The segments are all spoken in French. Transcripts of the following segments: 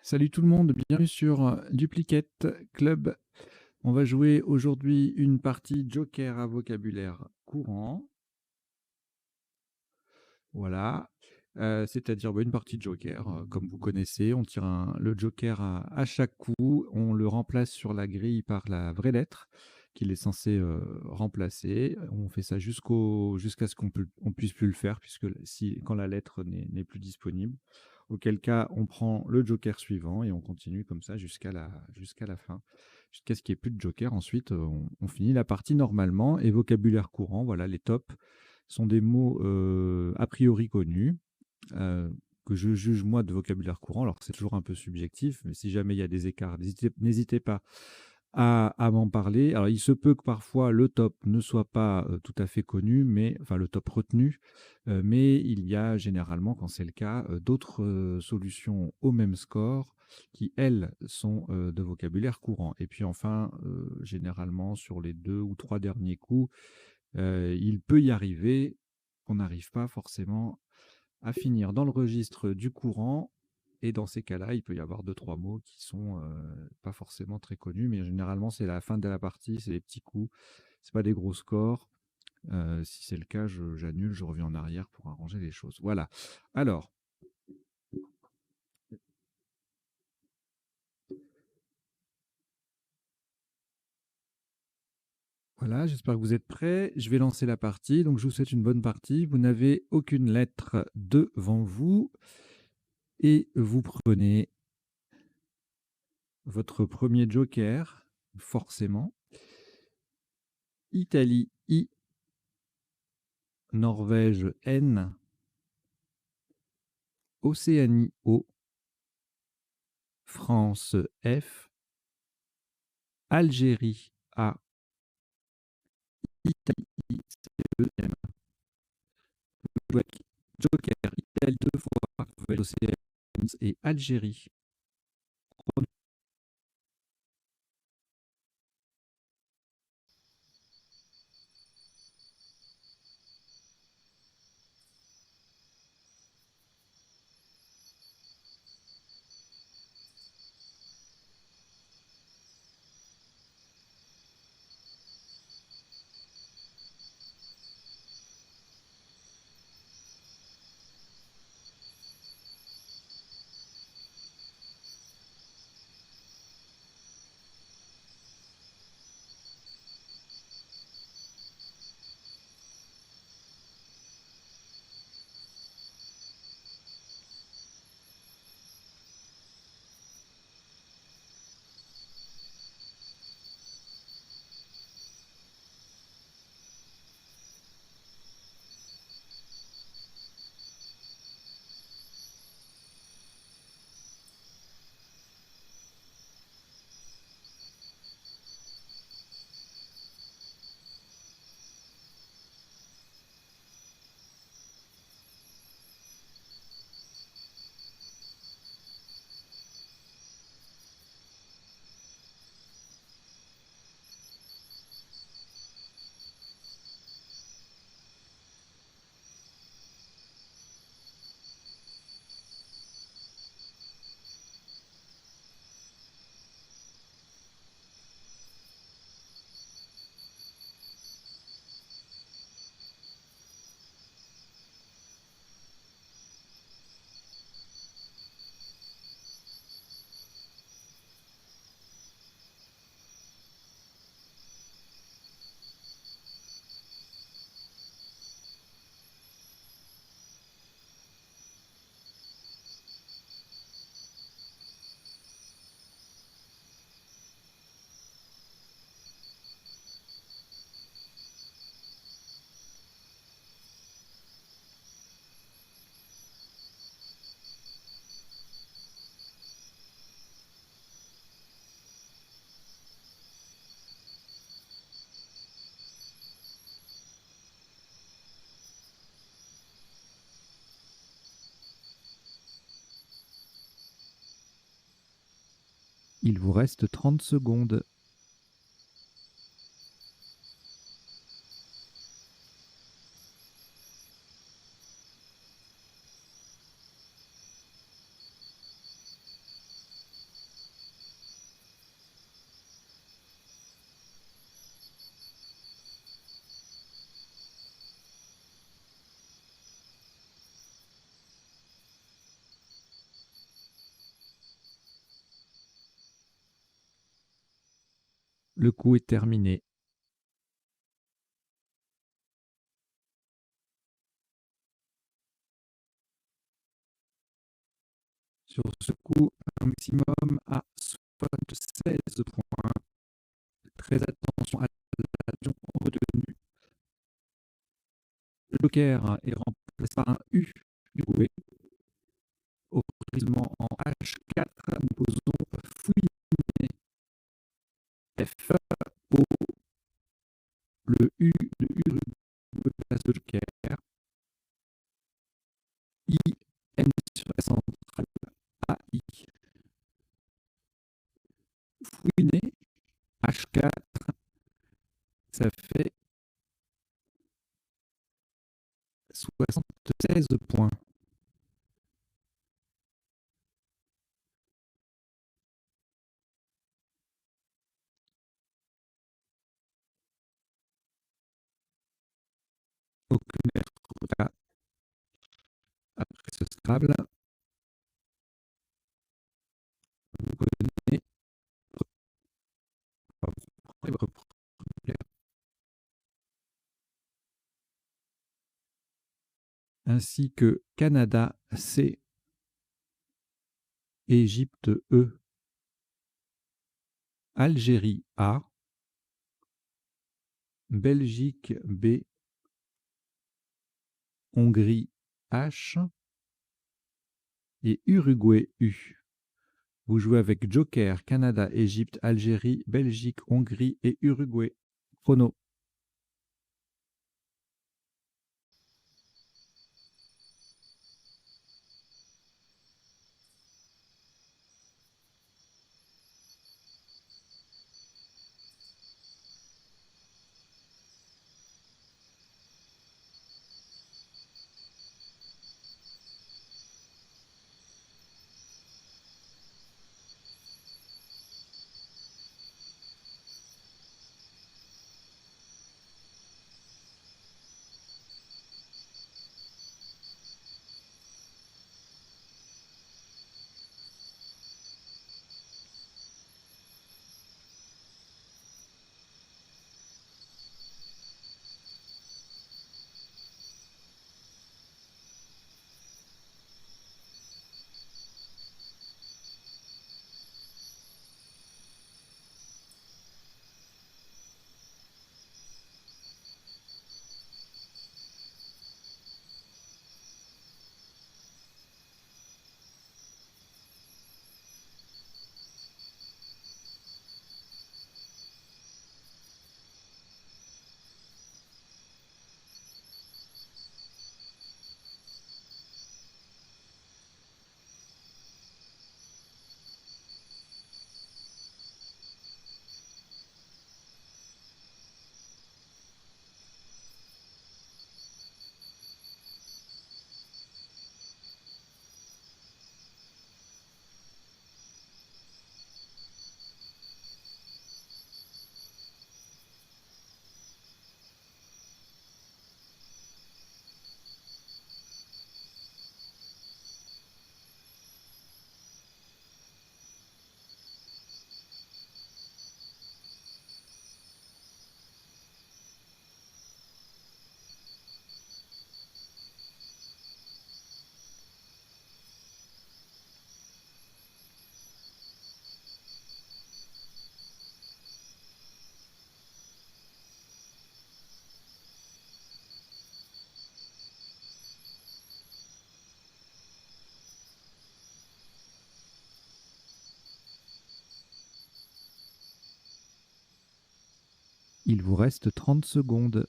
Salut tout le monde, bienvenue sur Duplicate Club. On va jouer aujourd'hui une partie Joker à vocabulaire courant. Voilà, c'est-à-dire une partie Joker, comme vous connaissez. On tire le Joker à chaque coup, on le remplace sur la grille par la vraie lettre qu'il est censé remplacer. On fait ça jusqu'à ce qu'on puisse plus le faire, puisque quand la lettre n'est plus disponible. Auquel cas, on prend le joker suivant et on continue comme ça jusqu'à la fin, jusqu'à ce qu'il n'y ait plus de joker. Ensuite, on finit la partie normalement. Et vocabulaire courant, voilà, les tops sont des mots a priori connus, que je juge moi de vocabulaire courant. Alors c'est toujours un peu subjectif, mais si jamais il y a des écarts, n'hésitez pas à m'en parler. Alors, il se peut que parfois le top ne soit pas tout à fait connu, mais enfin le top retenu, mais il y a généralement, quand c'est le cas, d'autres solutions au même score qui, elles, sont de vocabulaire courant. Et puis enfin, généralement, sur les 2 ou 3 derniers coups, il peut y arriver qu'on n'arrive pas forcément à finir dans le registre du courant. Et dans ces cas-là, il peut y avoir 2 3 mots qui sont pas forcément très connus, mais généralement c'est la fin de la partie, c'est des petits coups, c'est pas des gros scores. Si c'est le cas, j'annule, je reviens en arrière pour arranger les choses. Voilà. Alors, voilà, j'espère que vous êtes prêts. Je vais lancer la partie, donc je vous souhaite une bonne partie. Vous n'avez aucune lettre devant vous et vous prenez votre premier joker, forcément. Italie I, Norvège N, Océanie O, France F, Algérie A, Italie I, c'est le deuxième. Joker, Italie 2 fois, Océanie et Algérie. Il vous reste 30 secondes. Le coup est terminé. Sur ce coup, un maximum à 76 points. Très attention à l'action retenue. Le joker est remplacé par un U joué. Autorisement en H4, nous posons fouiner. F, O, le U de Uruguay place de joker. I, N sur la centrale, A, I. Fouiner, H4, ça fait 76 points. Aucune lettre là après ce Scrabble. Vous connaissez votre première. Ainsi que Canada C, Égypte E, Algérie A, Belgique B, Hongrie H et Uruguay U. Vous jouez avec Joker, Canada, Égypte, Algérie, Belgique, Hongrie et Uruguay. Chrono. Il vous reste 30 secondes.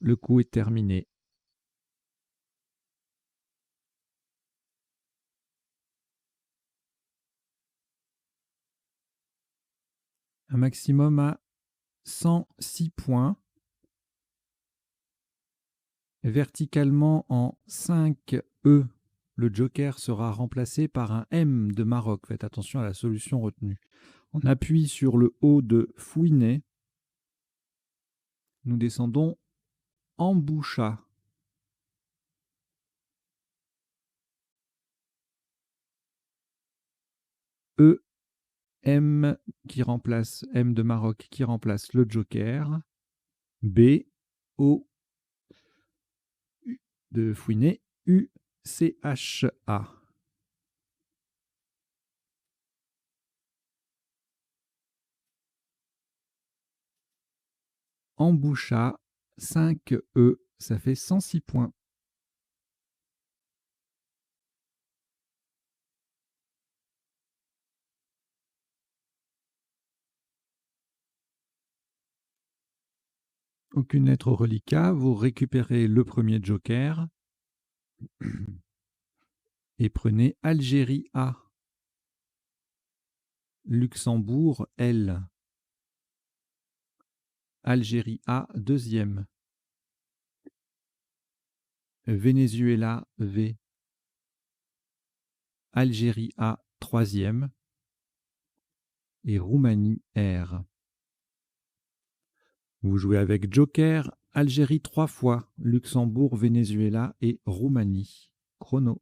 Le coup est terminé. Un maximum à 106 points. Verticalement en 5 E, le joker sera remplacé par un M de Maroc. Faites attention à la solution retenue. On appuie sur le O de Fouinet. Nous descendons en Boucha. E, M qui remplace M de Maroc qui remplace le joker. B, O U de Fouinet, U, C, H, A. Emboucha, 5 E, ça fait 106 points. Aucune lettre au reliquat, vous récupérez le premier joker et prenez Algérie A, Luxembourg L, Algérie A deuxième, Venezuela V, Algérie A troisième et Roumanie R. Vous jouez avec joker, Algérie 3 fois, Luxembourg, Venezuela et Roumanie. Chrono.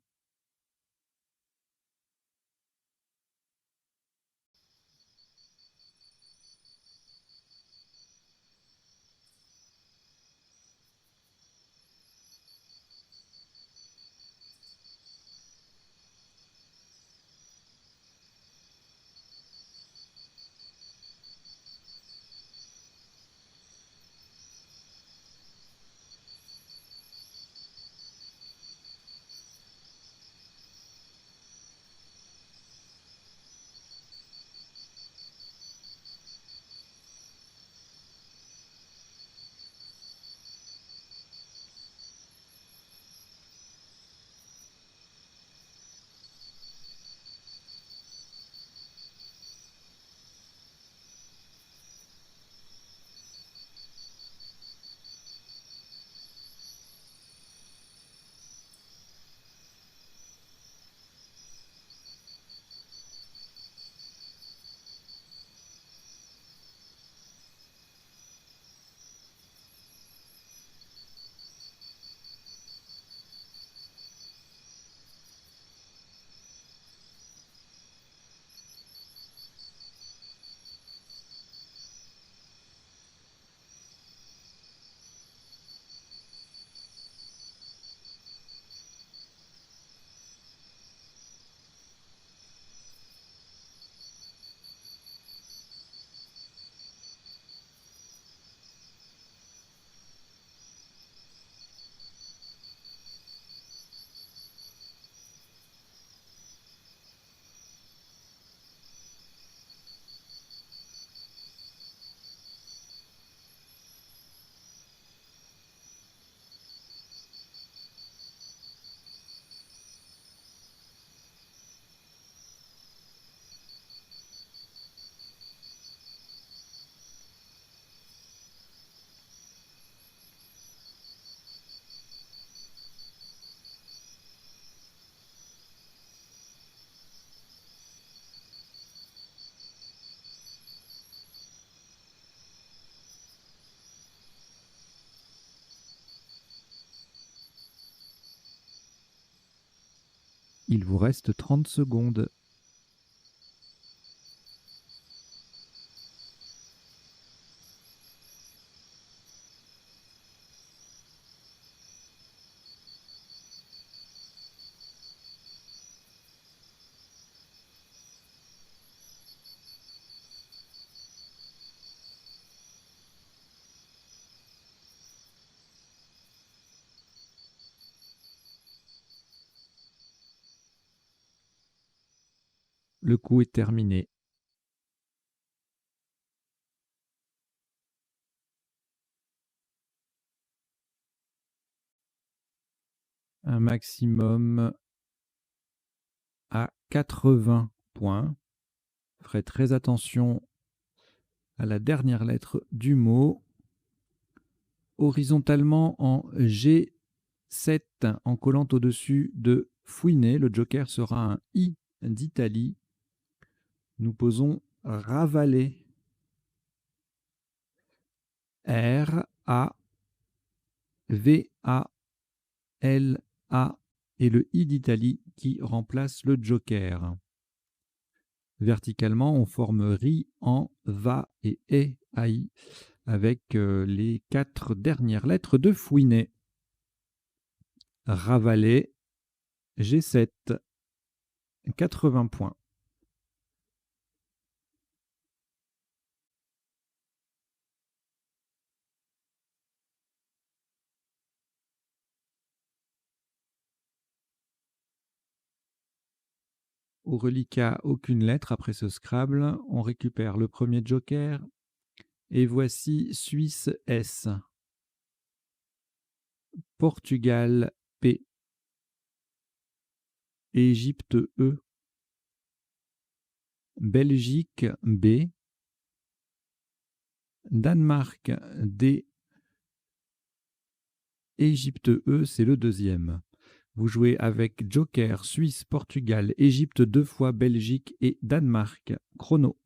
Il vous reste 30 secondes. Le coup est terminé. Un maximum à 80 points. Ferez très attention à la dernière lettre du mot. Horizontalement en G7, en collant au-dessus de fouiner, le joker sera un I d'Italie. Nous posons ravaler. R-A-V-A-L-A et le I d'Italie qui remplace le joker. Verticalement, on forme ri en va et aïe avec les 4 dernières lettres de fouiner. Ravaler, G7, 80 points. Au reliquat, aucune lettre après ce Scrabble. On récupère le premier joker. Et voici Suisse S. Portugal P. Égypte E. Belgique B. Danemark D. Égypte E, c'est le deuxième. Vous jouez avec Joker, Suisse, Portugal, Égypte 2 fois, Belgique et Danemark. Chrono.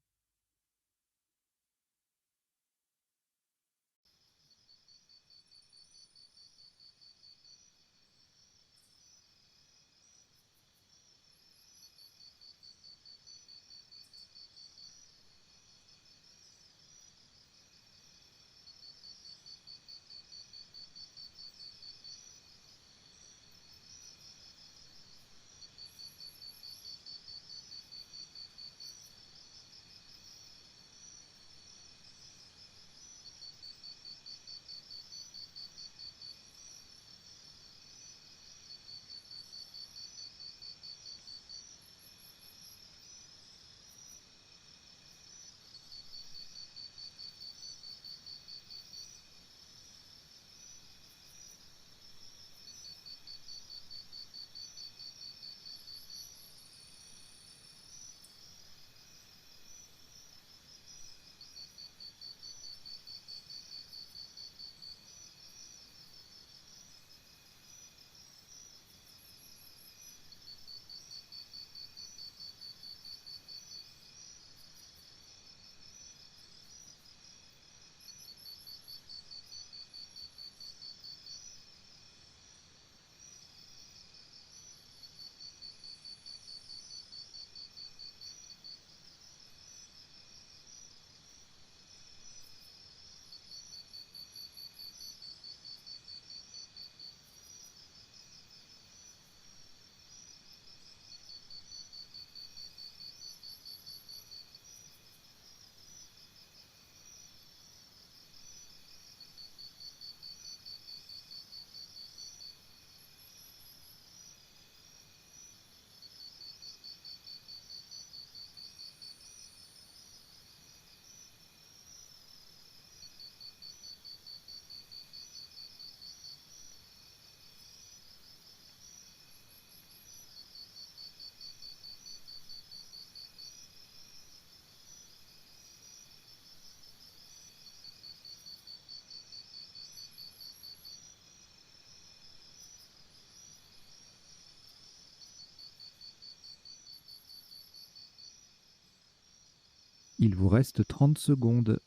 Il vous reste 30 secondes.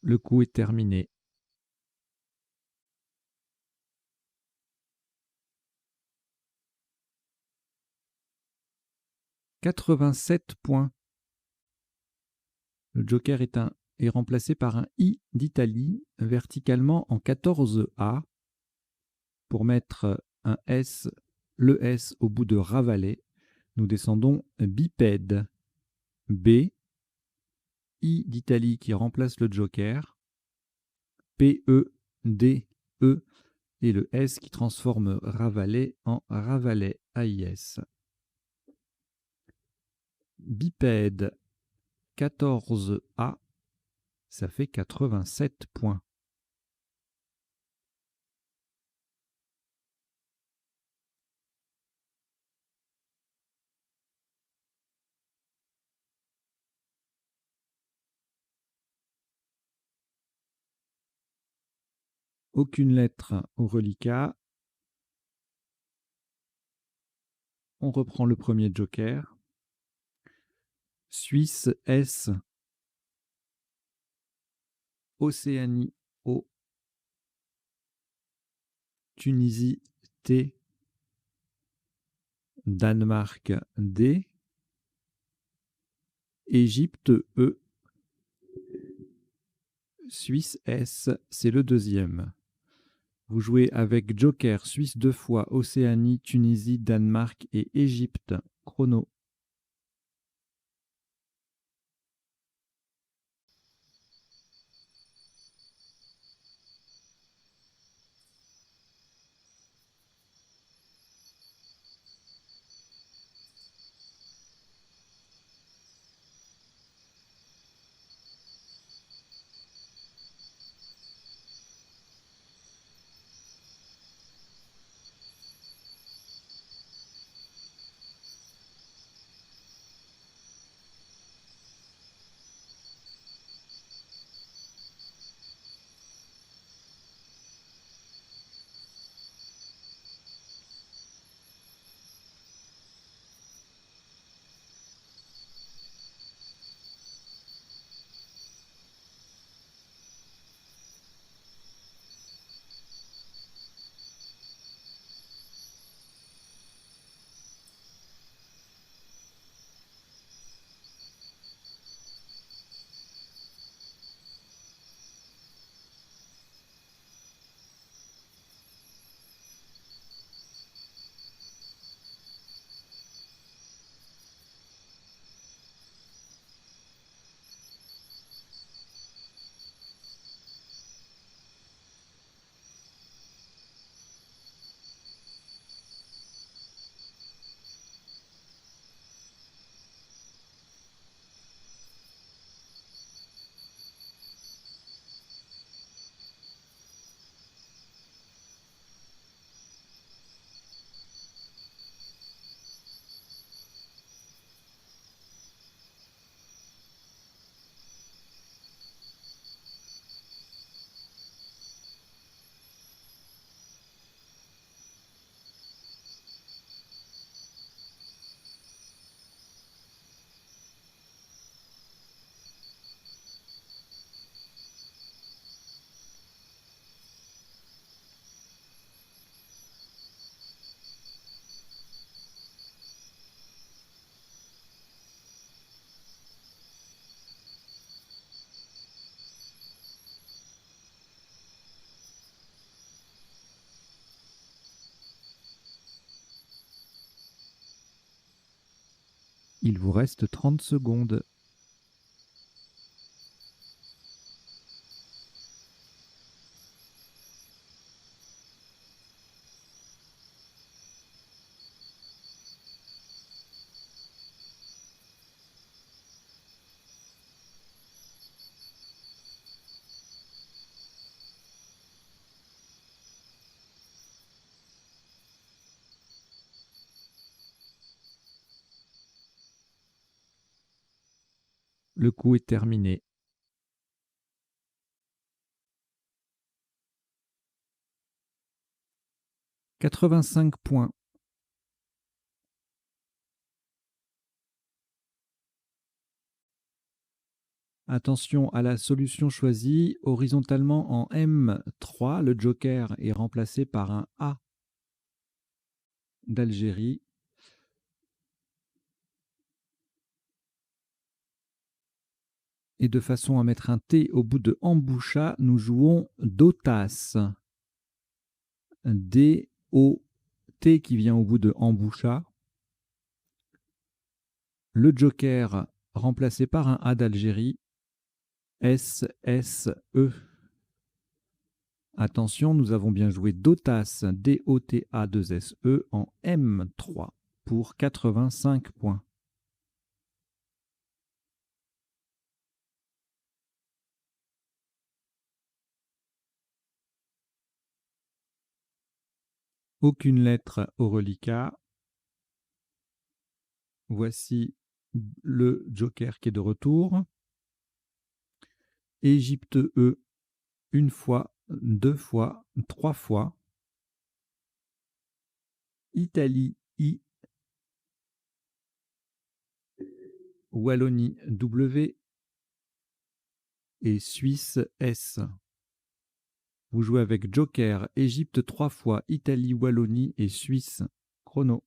Le coup est terminé. « 87 points. Le joker est remplacé par un I d'Italie verticalement en 14A pour mettre un S, le S au bout de ravaler. Nous descendons bipède. B, I d'Italie qui remplace le joker, P-E-D-E, et le S qui transforme Ravalet en Ravalet, AIS. Bipède, 14A, ça fait 87 points. Aucune lettre au reliquat. On reprend le premier joker. Suisse, S. Océanie, O. Tunisie, T. Danemark, D. Égypte, E. Suisse, S. C'est le deuxième. Vous jouez avec joker, Suisse 2 fois, Océanie, Tunisie, Danemark et Égypte. Chrono. Il vous reste 30 secondes. Le coup est terminé. « 85 points. Attention à la solution choisie. Horizontalement en M3, le joker est remplacé par un A d'Algérie. Et de façon à mettre un T au bout de emboucha, nous jouons Dotas. D-O-T qui vient au bout de emboucha. Le joker remplacé par un A d'Algérie. S, S, E. Attention, nous avons bien joué Dotas, D-O-T-A-2-S-E en M3 pour 85 points. Aucune lettre au reliquat. Voici le joker qui est de retour. Égypte E, une fois, deux fois, trois fois. Italie I. Wallonie W. Et Suisse S. Vous jouez avec joker, Égypte trois fois, Italie, Wallonie et Suisse. Chrono.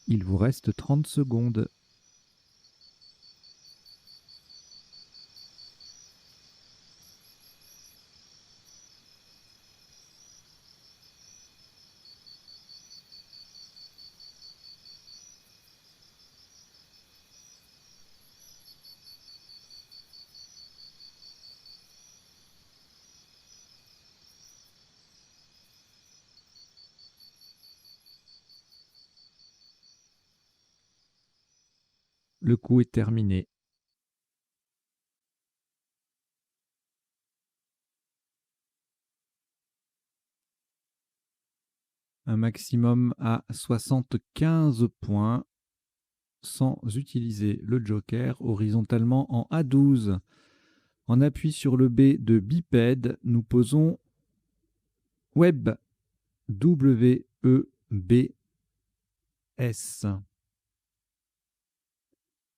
Il vous reste 30 secondes. Le coup est terminé. Un maximum à 75 points sans utiliser le joker horizontalement en A12. En appui sur le B de bipède, nous posons web W-E-B-S.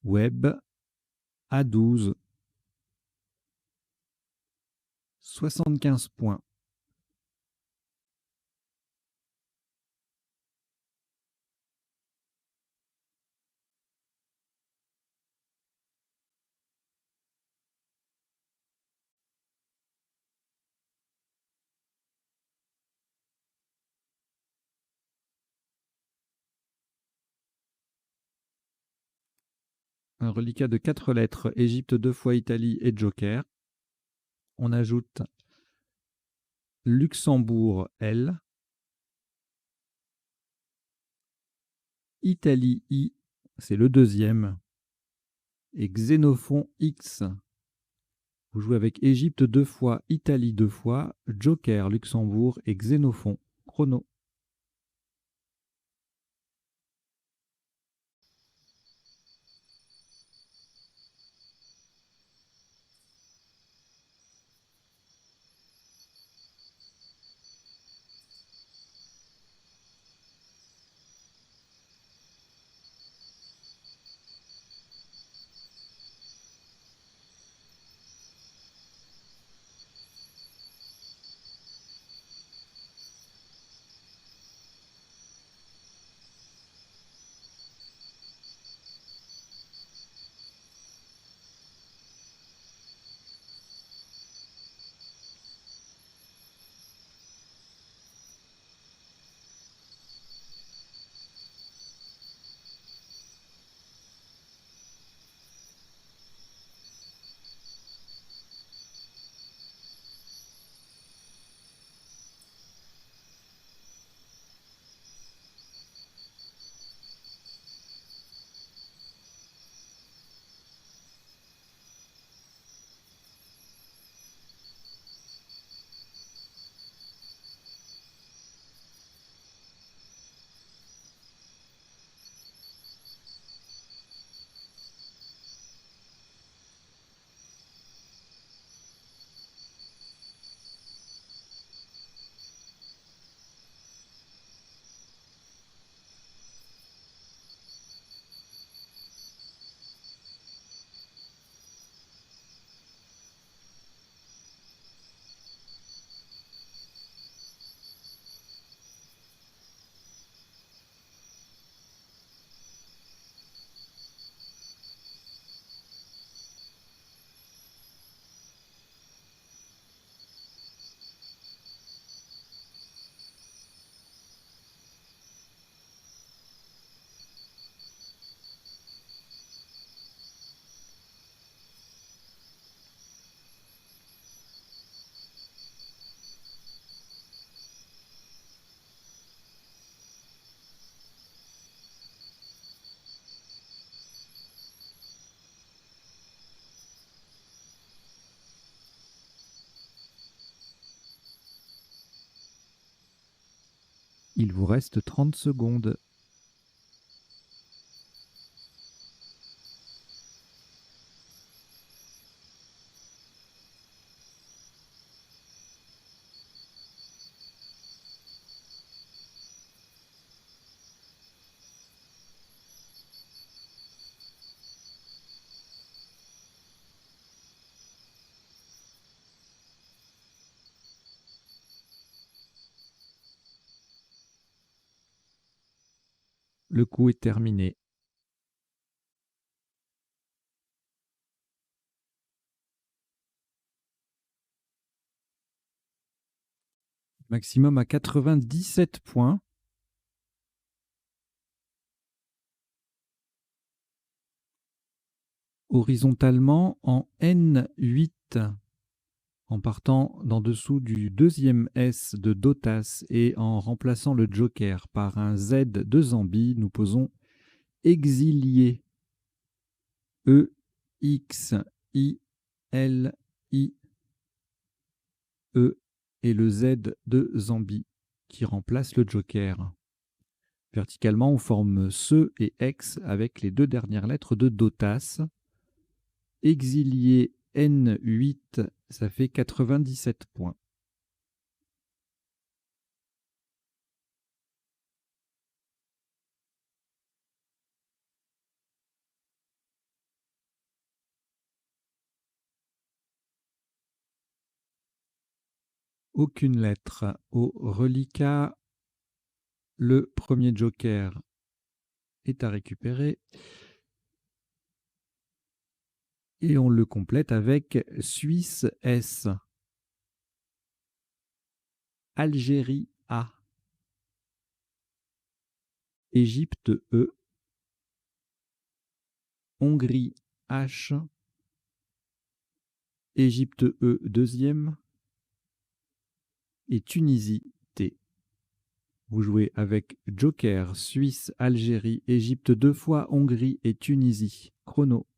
Web A12. 75 points. Un reliquat de 4 lettres, Égypte 2 fois Italie et joker. On ajoute Luxembourg L, Italie I, c'est le deuxième, et Xénophon X. Vous jouez avec Égypte 2 fois, Italie 2 fois, Joker, Luxembourg et Xénophon. Chrono. Il vous reste 30 secondes. Le coup est terminé. Maximum à 97 points. Horizontalement en N8, en partant d'en dessous du deuxième S de Dotas et en remplaçant le Joker par un Z de Zambie, nous posons exilié. E, X, I, L, I, E et le Z de Zambie qui remplace le Joker. Verticalement, on forme SE et X avec les deux dernières lettres de Dotas. Exilié N8, ça fait 97 points. Aucune lettre. Au reliquat, le premier Joker est à récupérer. Et on le complète avec Suisse S. Algérie A. Égypte E. Hongrie H. Égypte E, deuxième. Et Tunisie T. Vous jouez avec Joker, Suisse, Algérie, Égypte 2 fois, Hongrie et Tunisie. Chrono.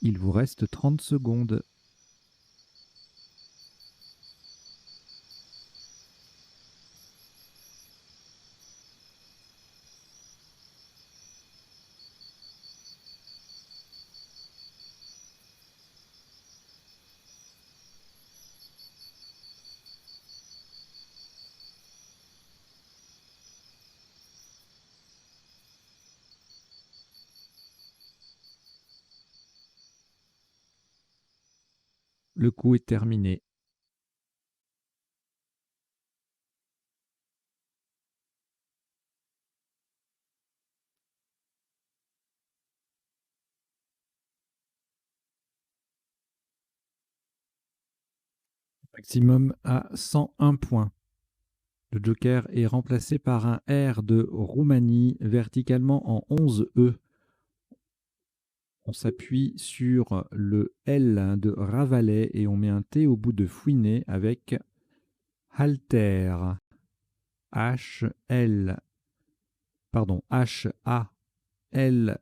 Il vous reste 30 secondes. Le coup est terminé. Maximum à 101 points. Le joker est remplacé par un R de Roumanie verticalement en 11 E. On s'appuie sur le L de Ravalais et on met un T au bout de Fouinet avec Halter. H-L, pardon, H-A-L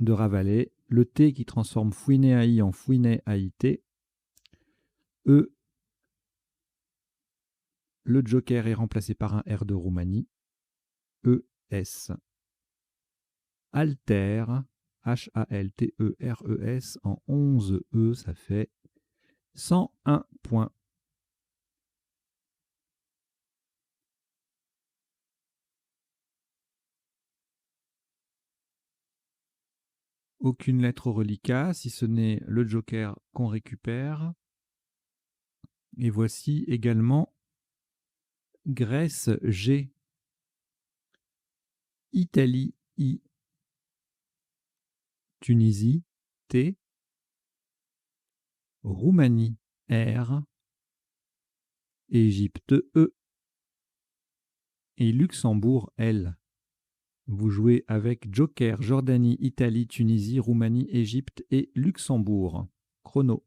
de Ravalais. Le T qui transforme Fouinet AI en Fouinet AIT. E. Le joker est remplacé par un R de Roumanie. E-S. Alter, H-A-L-T-E-R-E-S, en 11 E, ça fait 101 points. Aucune lettre au reliquat, si ce n'est le joker qu'on récupère. Et voici également Grèce G, Italie I, Tunisie T, Roumanie R, Égypte E et Luxembourg L. Vous jouez avec Joker, Jordanie, Italie, Tunisie, Roumanie, Égypte et Luxembourg. Chrono.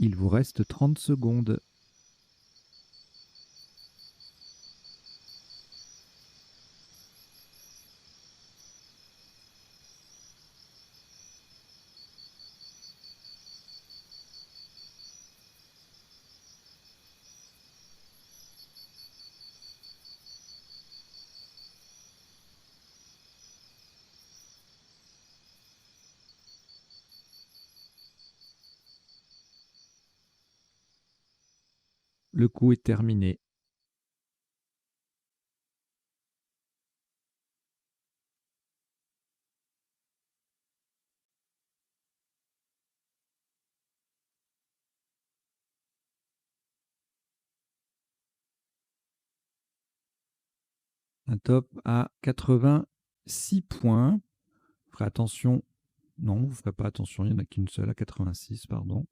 Il vous reste 30 secondes. Le coup est terminé. Un top à 86 points. Vous ferez attention. Non, vous ne ferez pas attention, il n'y en a qu'une seule à 86, pardon.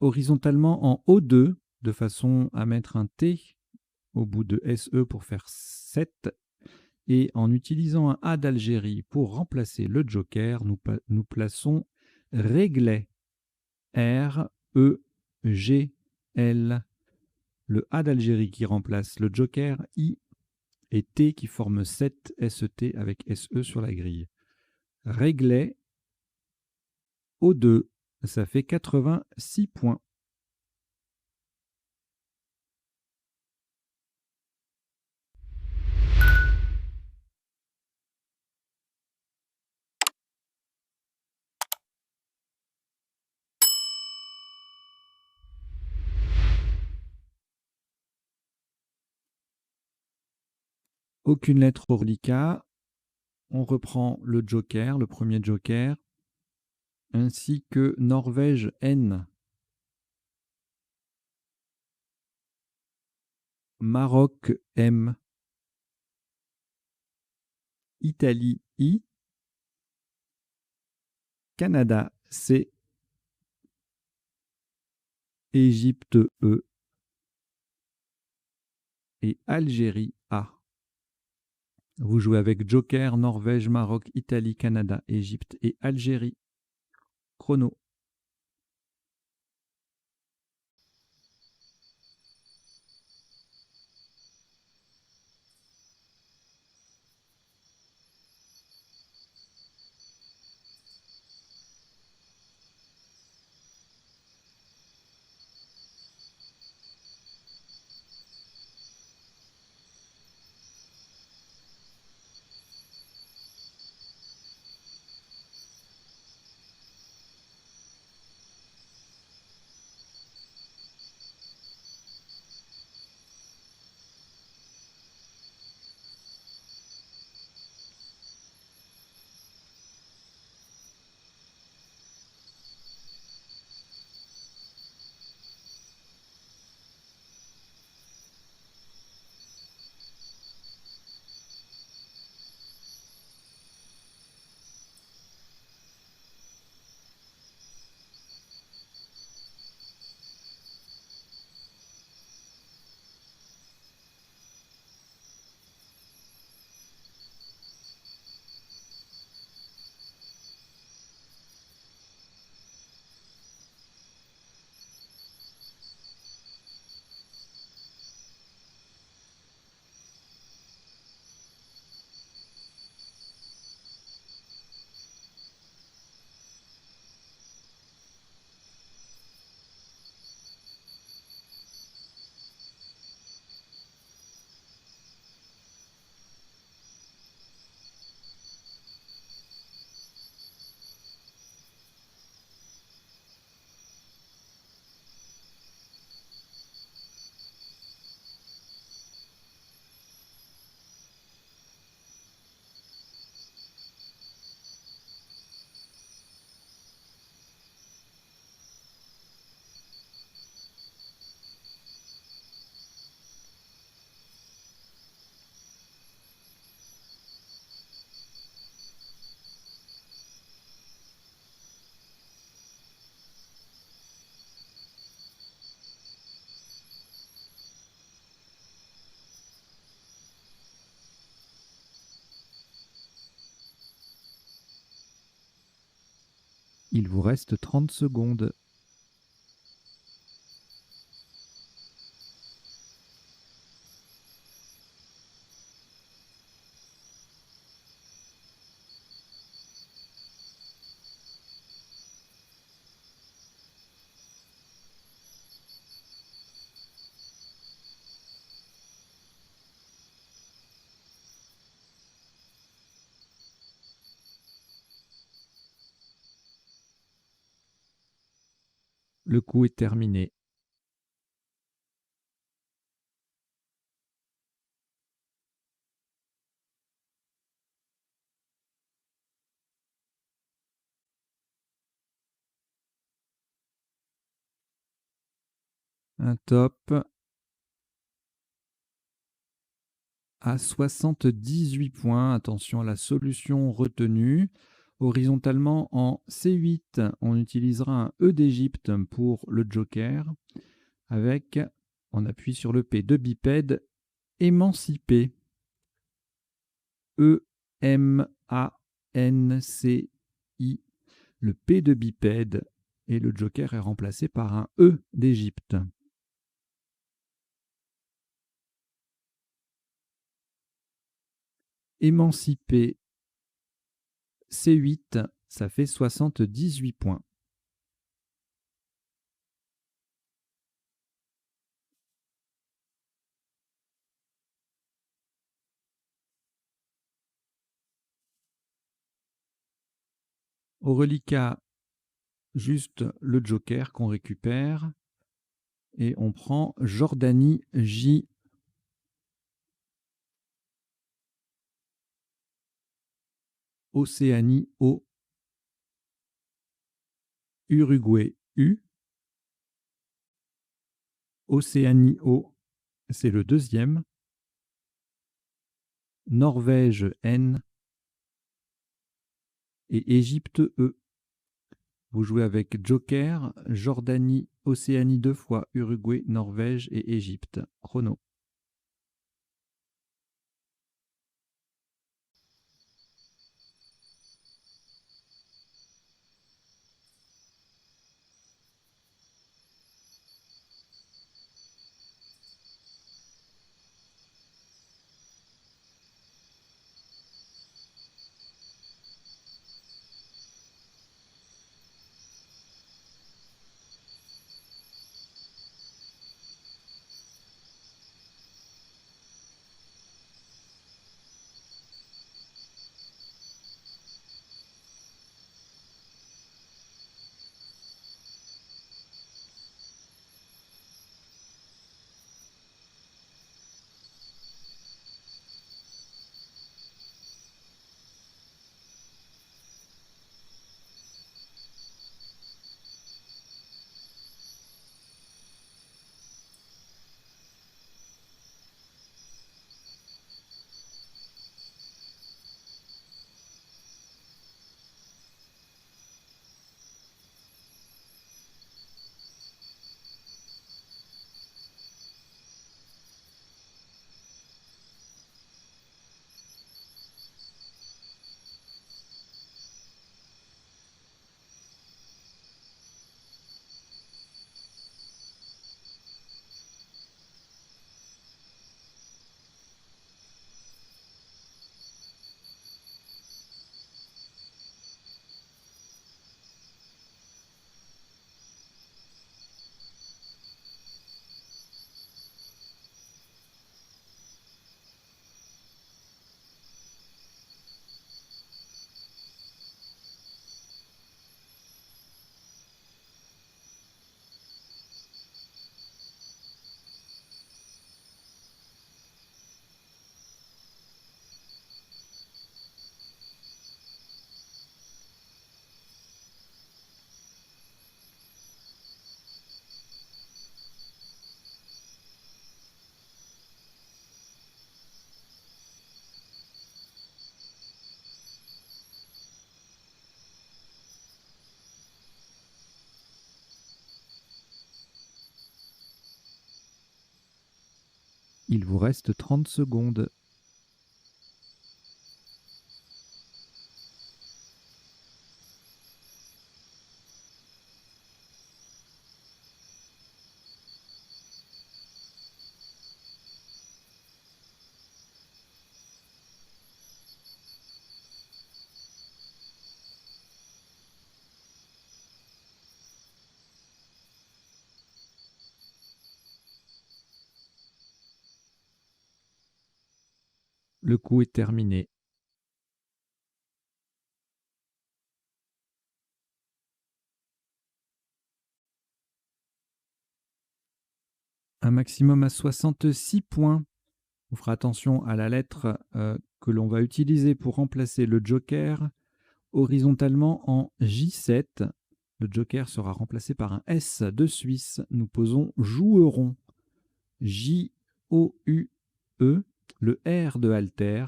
Horizontalement en O2, de façon à mettre un T au bout de SE pour faire 7. Et en utilisant un A d'Algérie pour remplacer le joker, nous plaçons Réglet. R-E-G-L. Le A d'Algérie qui remplace le joker I et T qui forme 7 ST avec SE sur la grille. Réglet O2, ça fait 86 points. Aucune lettre au reliquat. On reprend le joker, le premier joker, ainsi que Norvège N, Maroc M, Italie I, Canada C, Égypte E et Algérie A. Vous jouez avec joker, Norvège, Maroc, Italie, Canada, Égypte et Algérie. Chrono. Il vous reste 30 secondes. Le coup est terminé. Un top à 78 points. Attention à la solution retenue. Horizontalement en C8, on utilisera un E d'Égypte pour le joker avec, on appuie sur le P de bipède, émancipé. E-M-A-N-C-I. Le P de bipède et le joker est remplacé par un E d'Égypte. Émancipé C8, ça fait 78 points. Au reliquat, juste le joker qu'on récupère et on prend Jordanie J. Océanie O. Uruguay U. Océanie O, c'est le deuxième. Norvège N. Et Égypte E. Vous jouez avec joker, Jordanie, Océanie 2 fois, Uruguay, Norvège et Égypte. Chrono. Il vous reste 30 secondes. Le coup est terminé. un maximum à 66 points. On fera attention à la lettre que l'on va utiliser pour remplacer le joker horizontalement en J7. Le joker sera remplacé par un S de Suisse. Nous posons joueron. J-O-U-E, le R de Alter,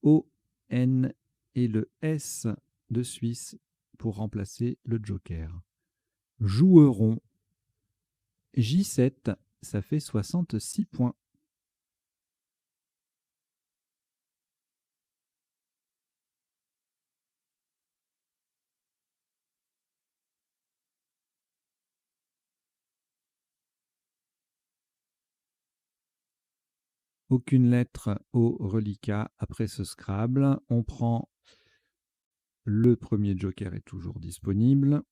O-N et le S de Suisse pour remplacer le joker. Joueron. J7, ça fait 66 points. Aucune lettre au reliquat après ce Scrabble. On prend le premier joker est toujours disponible.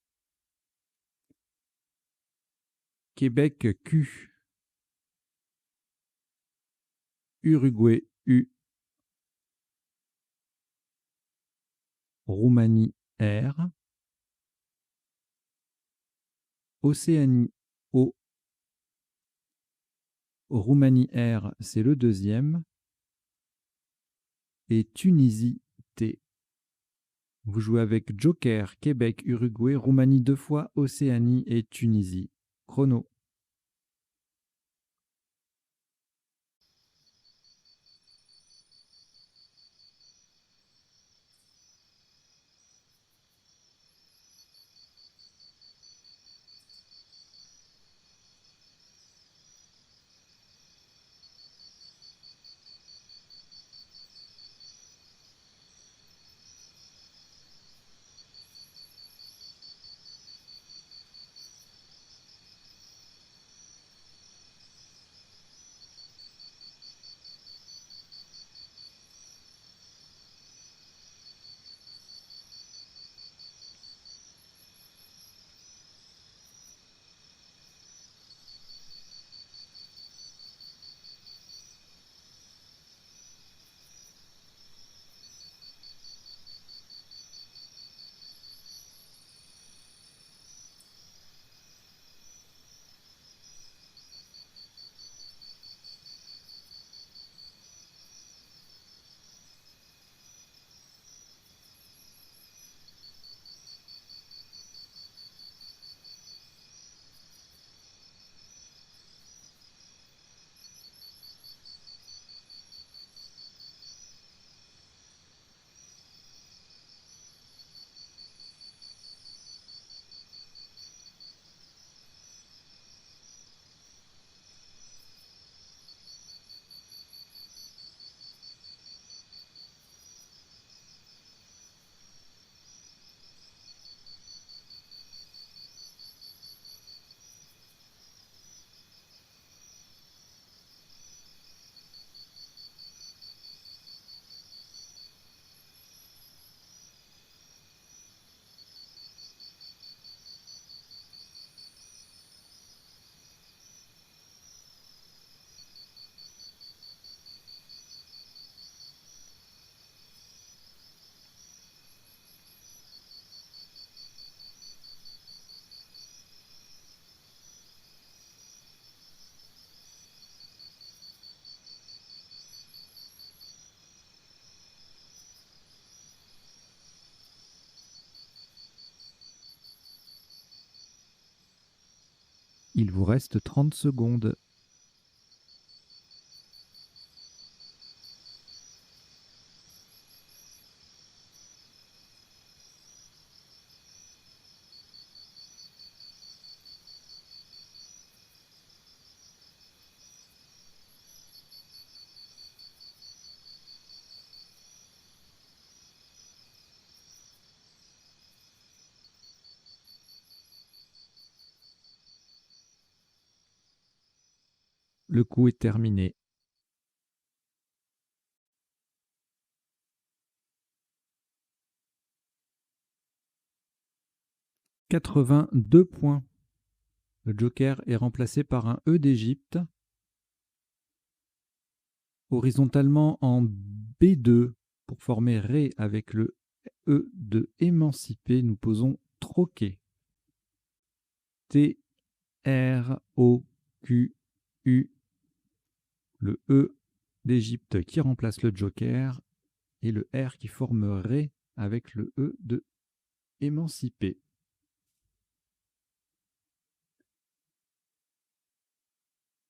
Québec Q. Uruguay U. Roumanie R. Océanie O. Roumanie R, c'est le deuxième. Et Tunisie T. Vous jouez avec Joker, Québec, Uruguay, Roumanie 2 fois, Océanie et Tunisie. Chrono. Il vous reste 30 secondes. Le coup est terminé. « 82 points. Le joker est remplacé par un E d'Égypte. Horizontalement en B2 pour former Ré avec le E de émancipé, nous posons troquer. T-R-O-Q-U-E. U, le E d'Égypte qui remplace le joker et le R qui formerait avec le E de émancipé.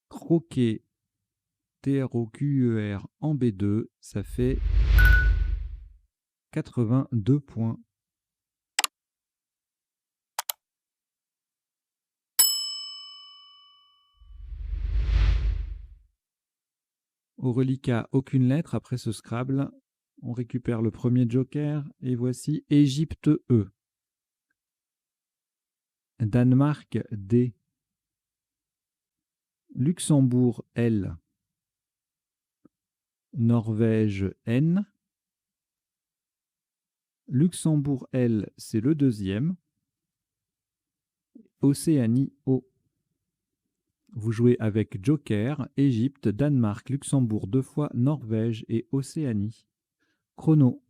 Croquer, TROQER en B2, ça fait 82 points. Au reliquat, aucune lettre après ce Scrabble. On récupère le premier joker et voici Égypte E. Danemark D. Luxembourg L. Norvège N. Luxembourg L, c'est le deuxième. Océanie O. Vous jouez avec Joker, Égypte, Danemark, Luxembourg 2 fois, Norvège et Océanie. Chrono.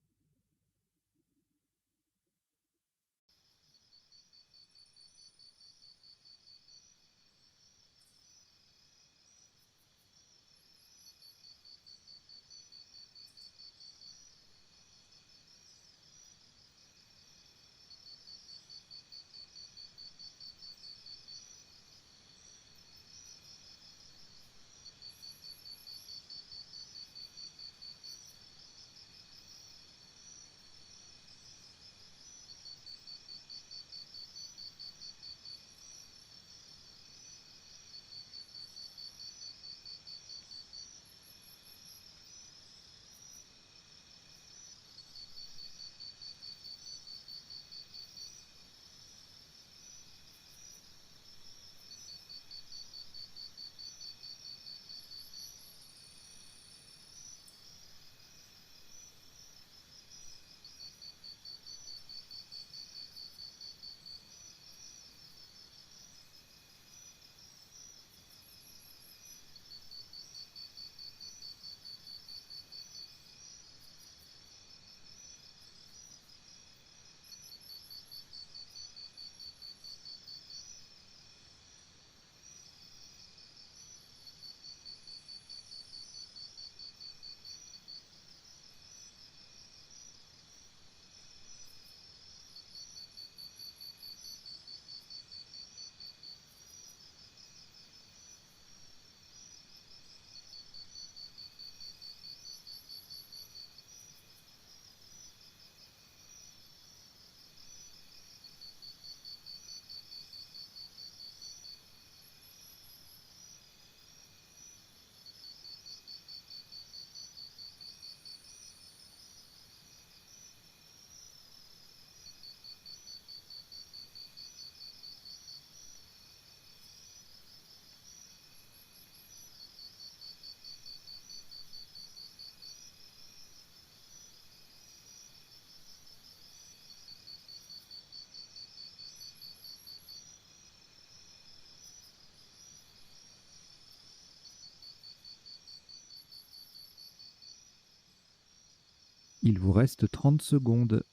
Il vous reste 30 secondes.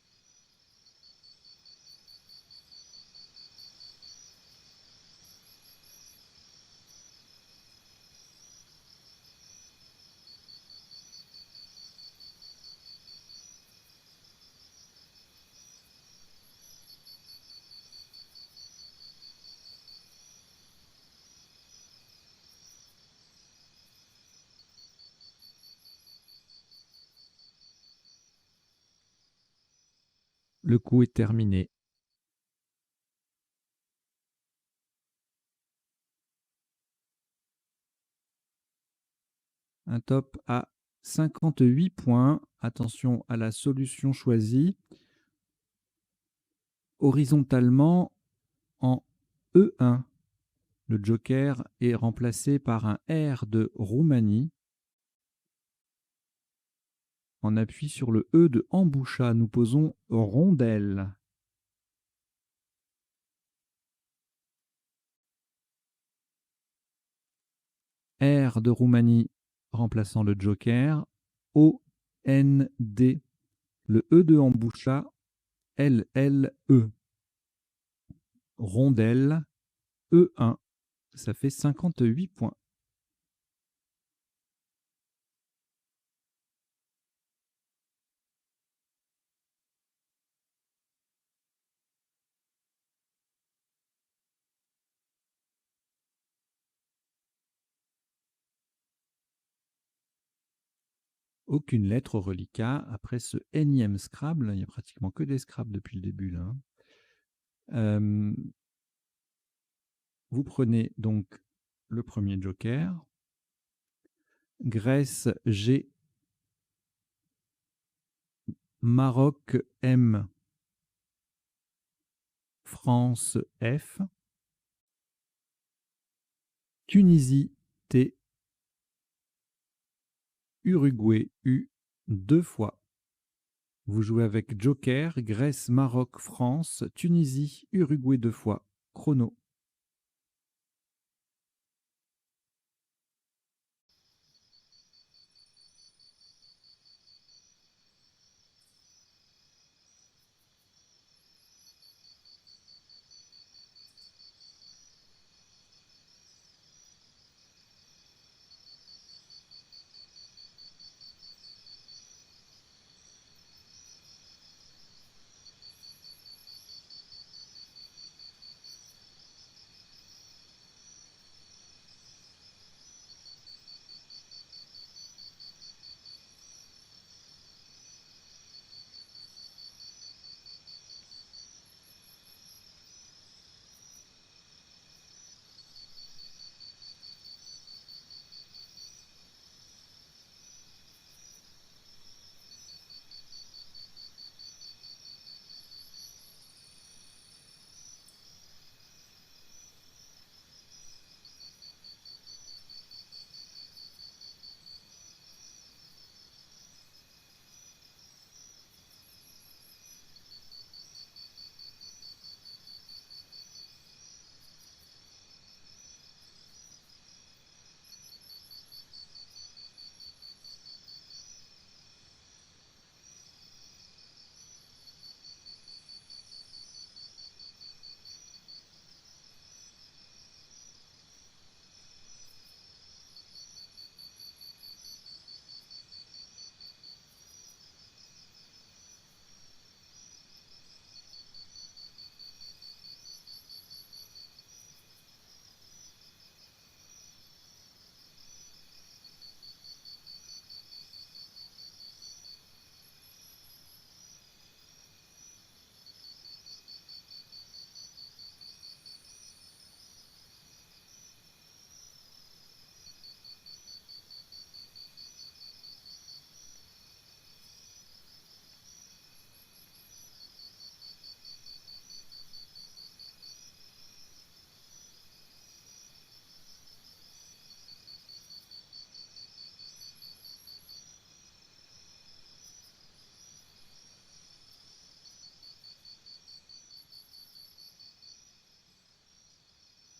Le coup est terminé. Un top à 58 points. Attention à la solution choisie. Horizontalement en E1. Le joker est remplacé par un R de Roumanie. En appui sur le E de emboucha, nous posons rondelle. R de Roumanie remplaçant le joker. O, N, D. Le E de emboucha. L, L, E. Rondelle. E1. Ça fait 58 points. Aucune lettre au reliquat après ce énième Scrabble. Il y a pratiquement que des Scrabble depuis le début là, hein. Hem, vous prenez donc le premier joker. Grèce G, Maroc M, France F, Tunisie T, Uruguay U 2 fois. Vous jouez avec joker, Grèce, Maroc, France, Tunisie, Uruguay 2 fois. Chrono.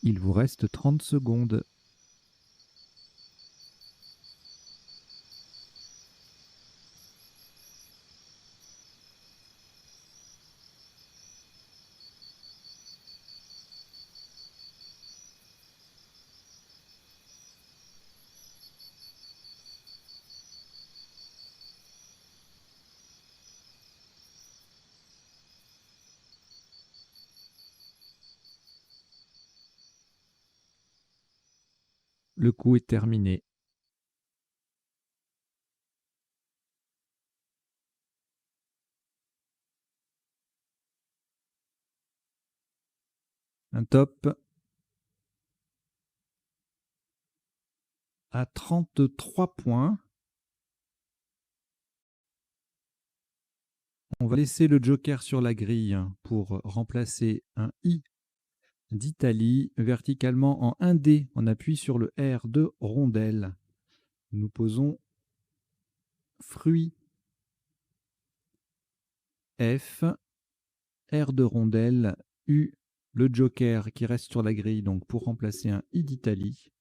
Il vous reste 30 secondes. Le coup est terminé. Un top à 33 points. On va laisser le joker sur la grille pour remplacer un I d'Italie verticalement en 1D. On appuie sur le R de rondelle. Nous posons fruit F, R de rondelle, U, le joker qui reste sur la grille donc pour remplacer un I d'Italie.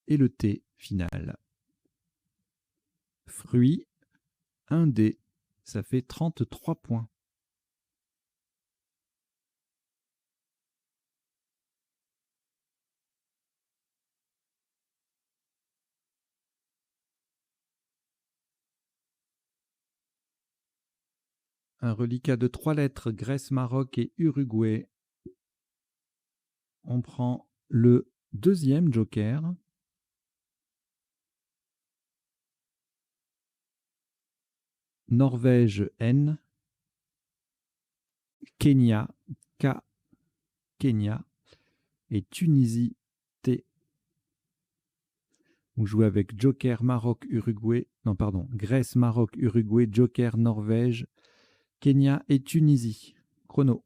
Et le T final. Fruit 1D, ça fait 33 points. Un reliquat de 3 lettres, Grèce, Maroc et Uruguay. On prend le deuxième joker. Norvège N, Kenya K, Kenya et Tunisie T. Vous jouez avec Joker Maroc Uruguay, non pardon, Grèce Maroc Uruguay, Joker Norvège, Kenya et Tunisie. Chrono.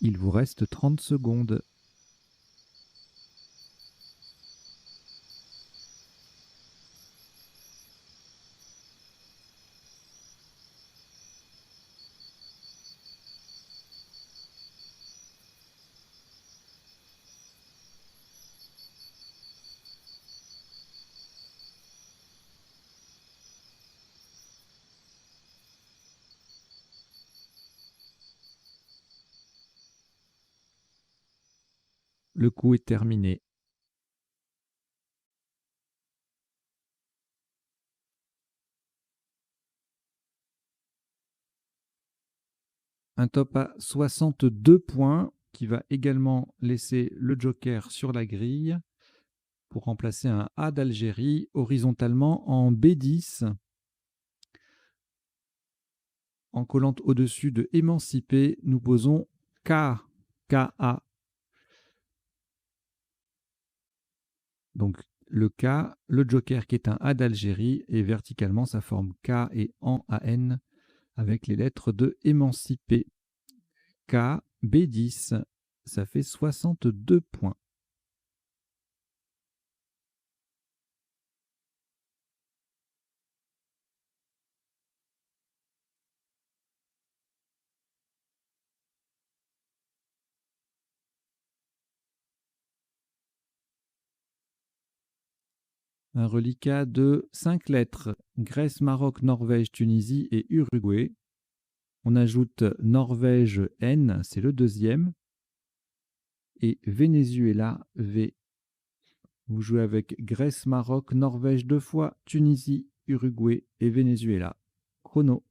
Il vous reste 30 secondes. Le coup est terminé. Un top à 62 points qui va également laisser le joker sur la grille pour remplacer un A d'Algérie horizontalement en B10 en collant au-dessus de émancipé. Nous posons K, KA. Donc le K, le joker qui est un A d'Algérie et verticalement ça forme K et en AN avec les lettres de émancipé. K, B10, ça fait 62 points. Un reliquat de 5 lettres, Grèce, Maroc, Norvège, Tunisie et Uruguay. On ajoute Norvège N, c'est le deuxième, et Venezuela V. Vous jouez avec Grèce, Maroc, Norvège 2 fois, Tunisie, Uruguay et Venezuela. Chrono.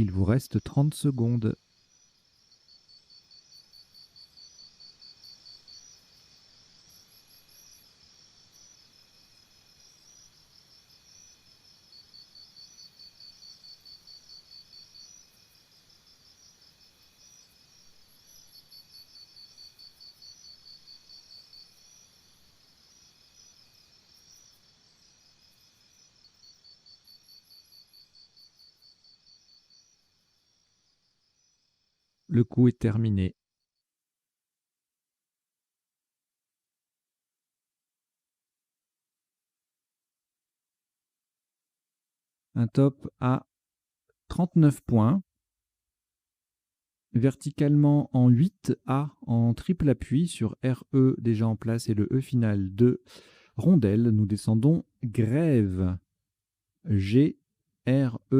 Il vous reste 30 secondes. Le coup est terminé. Un top à 39 points. Verticalement en 8A en triple appui sur RE déjà en place et le E final de rondelle. Nous descendons grève. Greve.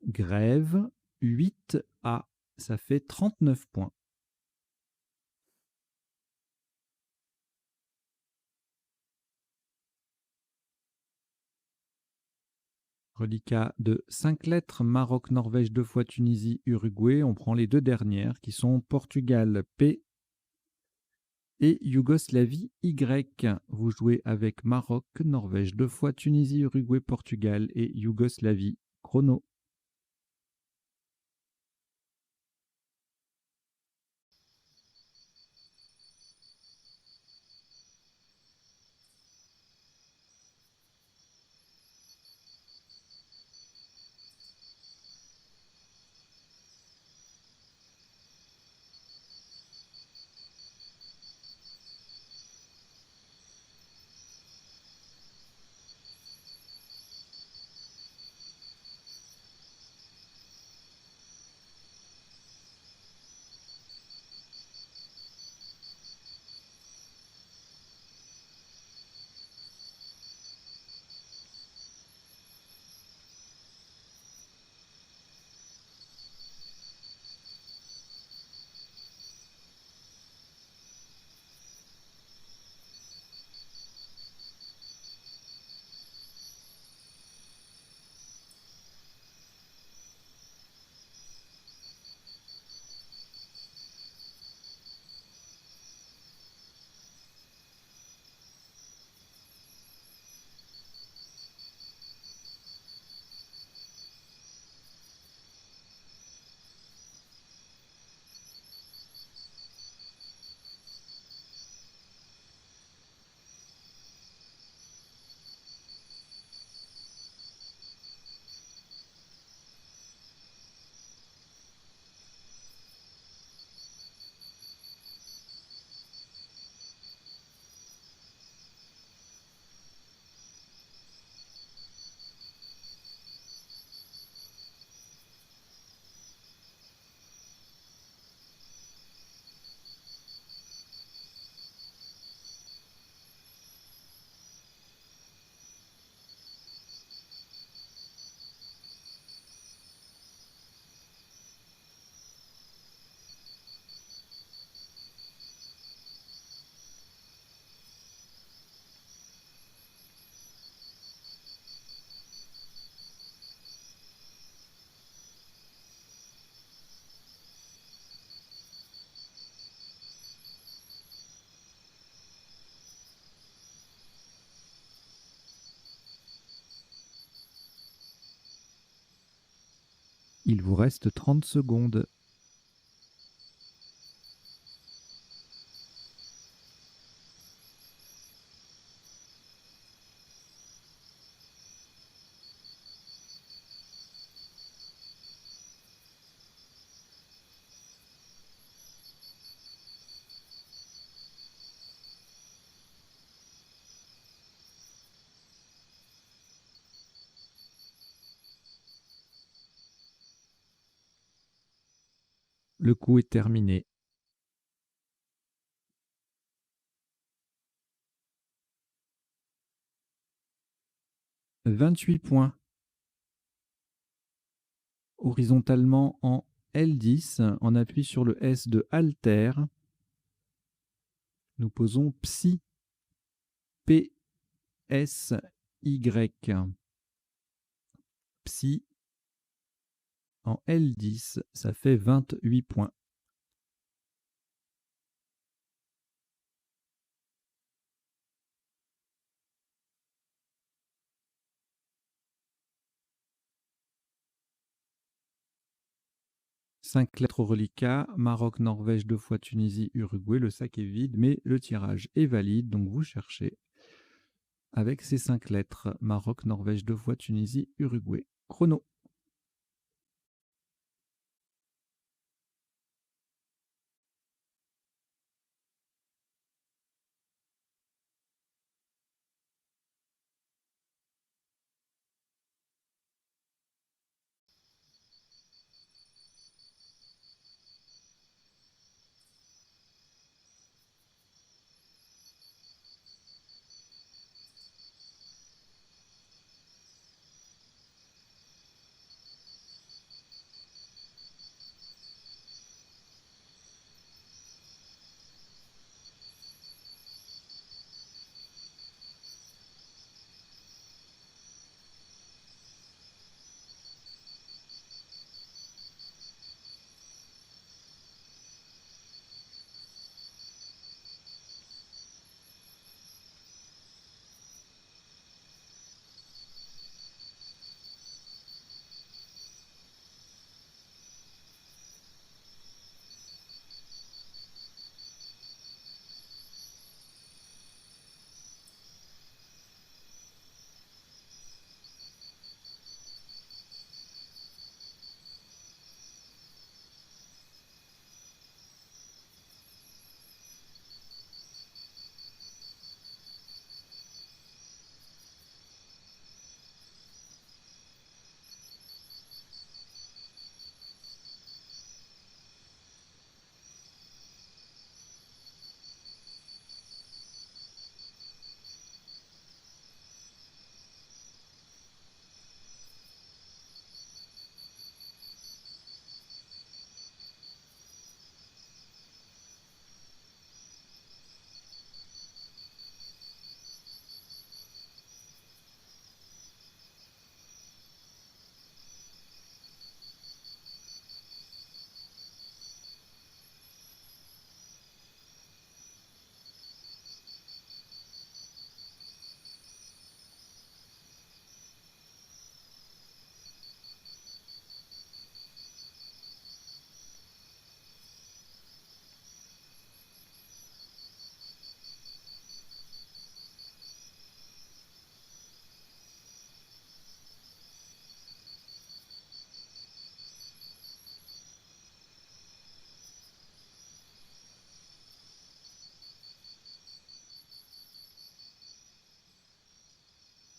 Grève 8A. Ça fait 39 points. Reliquat de 5 lettres, Maroc, Norvège, 2 fois Tunisie, Uruguay. On prend les deux dernières qui sont Portugal, P et Yougoslavie, Y. Vous jouez avec Maroc, Norvège, 2 fois Tunisie, Uruguay, Portugal et Yougoslavie. Chrono. Il vous reste 30 secondes. Le coup est terminé. « 28 points. Horizontalement en L10, en appui sur le S de Alter. Nous posons Psi, P, S, Y. Psy en L10, ça fait 28 points. Cinq lettres au reliquat, Maroc, Norvège, 2 fois Tunisie, Uruguay. Le sac est vide, mais le tirage est valide, donc vous cherchez avec ces 5 lettres. Maroc, Norvège, 2 fois Tunisie, Uruguay. Chrono.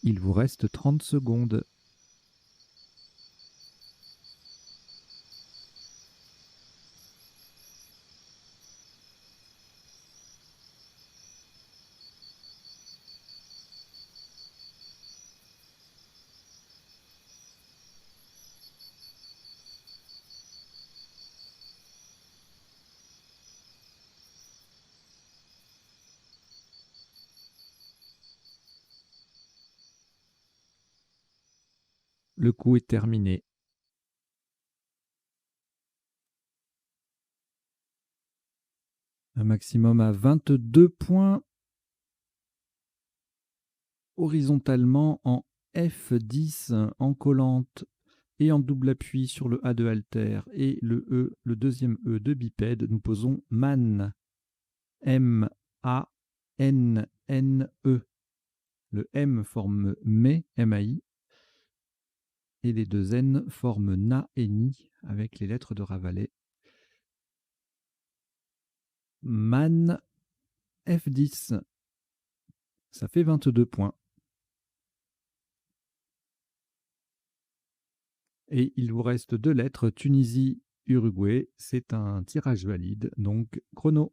Il vous reste 30 secondes. Le coup est terminé. Un maximum à 22 points. Horizontalement en F10, en collante et en double appui sur le A de halter et le E, le deuxième E de bipède, nous posons MAN. M-A-N-N-E. Le M forme mais, M-A-I, et les deux N forment na et ni avec les lettres de Ravalet. MAN F10, ça fait 22 points. Et il vous reste 2 lettres, Tunisie, Uruguay. C'est un tirage valide, donc chrono.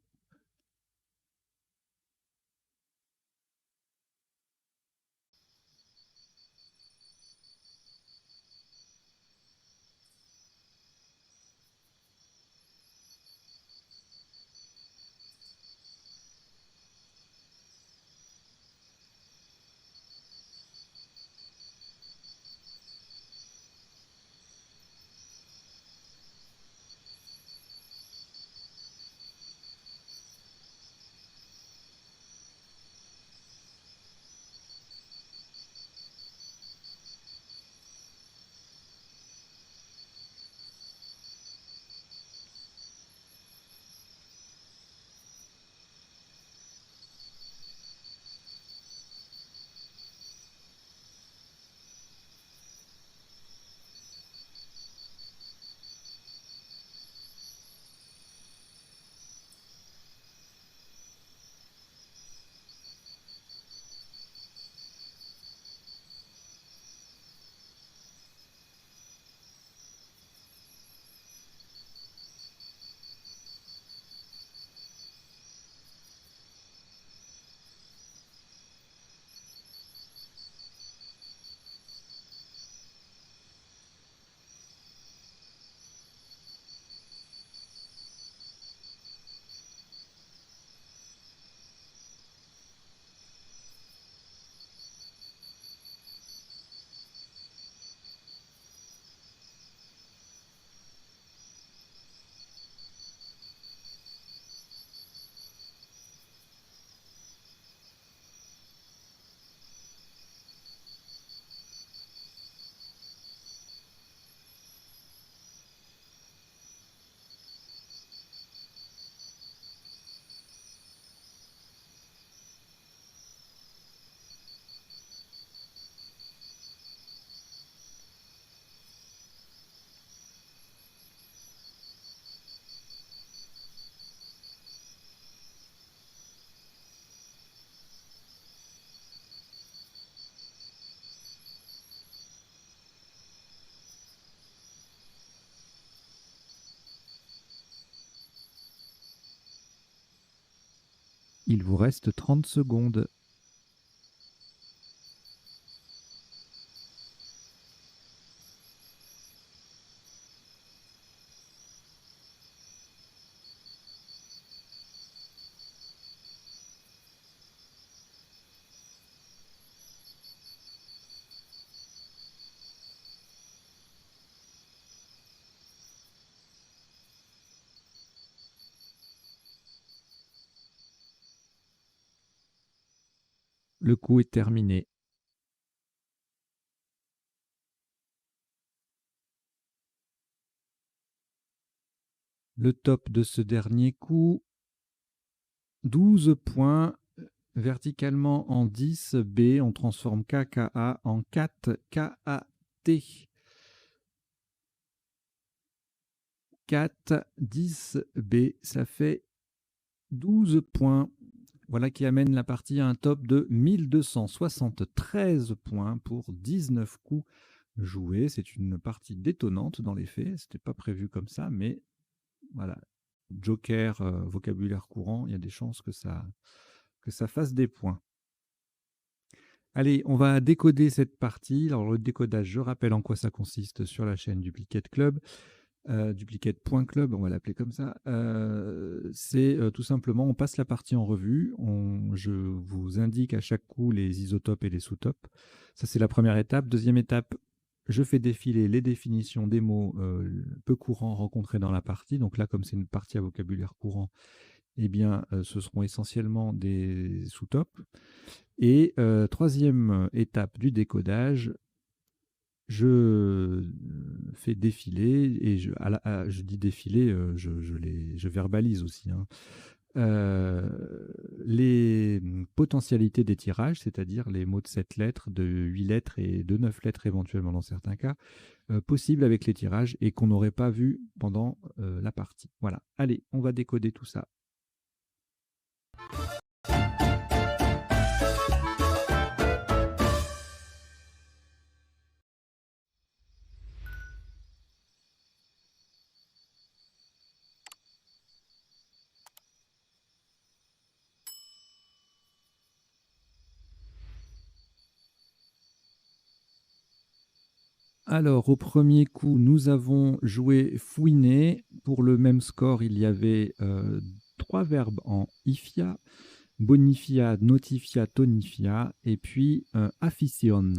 Il vous reste 30 secondes. Le coup est terminé. Le top de ce dernier coup, 12 points. Verticalement en 10 B, on transforme KKA en 4 KAT. 4, 10 B, ça fait 12 points. Voilà qui amène la partie à un top de 1273 points pour 19 coups joués. C'est une partie détonnante dans les faits. C'était pas prévu comme ça, mais voilà. Joker, vocabulaire courant, il y a des chances que ça fasse des points. Allez, on va décoder cette partie. Alors, le décodage, je rappelle en quoi ça consiste sur la chaîne Duplicate Club. Duplicate.club, on va l'appeler comme ça. C'est tout simplement, on passe la partie en revue. Je vous indique à chaque coup les isotopes et les sous-topes. Ça, c'est la première étape. Deuxième étape, je fais défiler les définitions des mots peu courants rencontrés dans la partie. Donc là, comme c'est une partie à vocabulaire courant, eh bien, ce seront essentiellement des sous-topes. Et troisième étape du décodage, je fais défiler, et je dis défiler, je verbalise aussi, hein, les potentialités des tirages, c'est-à-dire les mots de 7 lettres, de 8 lettres et de 9 lettres éventuellement dans certains cas, possibles avec les tirages et qu'on n'aurait pas vu pendant la partie. Voilà, allez, on va décoder tout ça. Alors, au premier coup, nous avons joué fouiner. Pour le même score, il y avait 3 verbes en ifia, bonifia, notifia, tonifia, et puis afición.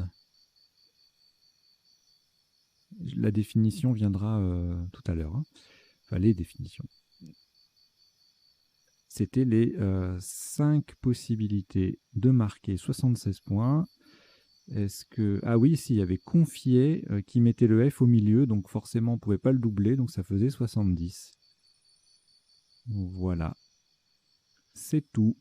La définition viendra tout à l'heure, hein. Enfin, les définitions. C'était les 5 possibilités de marquer 76 points. Est-ce que... Ah oui, si, il y avait confié qui mettait le F au milieu, donc forcément on ne pouvait pas le doubler, donc ça faisait 70. Voilà, c'est tout.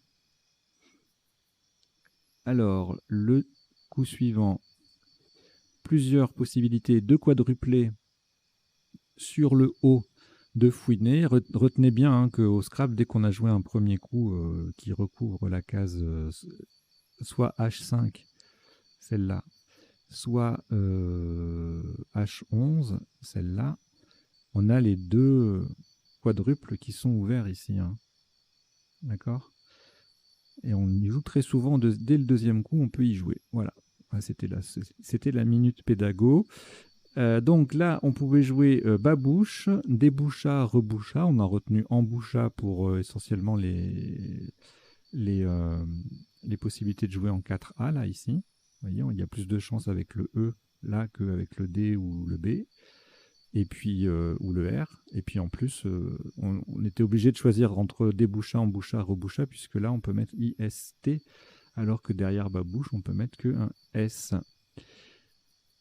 Alors, le coup suivant, plusieurs possibilités de quadrupler sur le haut de fouiner. Retenez bien hein, qu'au Scrap, dès qu'on a joué un premier coup qui recouvre la case soit H5, celle-là, soit H11, celle-là, on a les deux quadruples qui sont ouverts ici. Hein. D'accord? Et on y joue très souvent, dès le deuxième coup, on peut y jouer. Voilà, c'était la minute pédago. Donc là, on pouvait jouer babouche, déboucha, reboucha. On a retenu emboucha pour essentiellement les, possibilités de jouer en 4A, là, ici. Vous voyez, il y a plus de chance avec le E, là, qu'avec le D ou le B. Et puis, ou le R. Et puis en plus, on était obligé de choisir entre déboucha, emboucha, reboucha, puisque là, on peut mettre IST, alors que derrière babouche, on peut mettre qu'un S.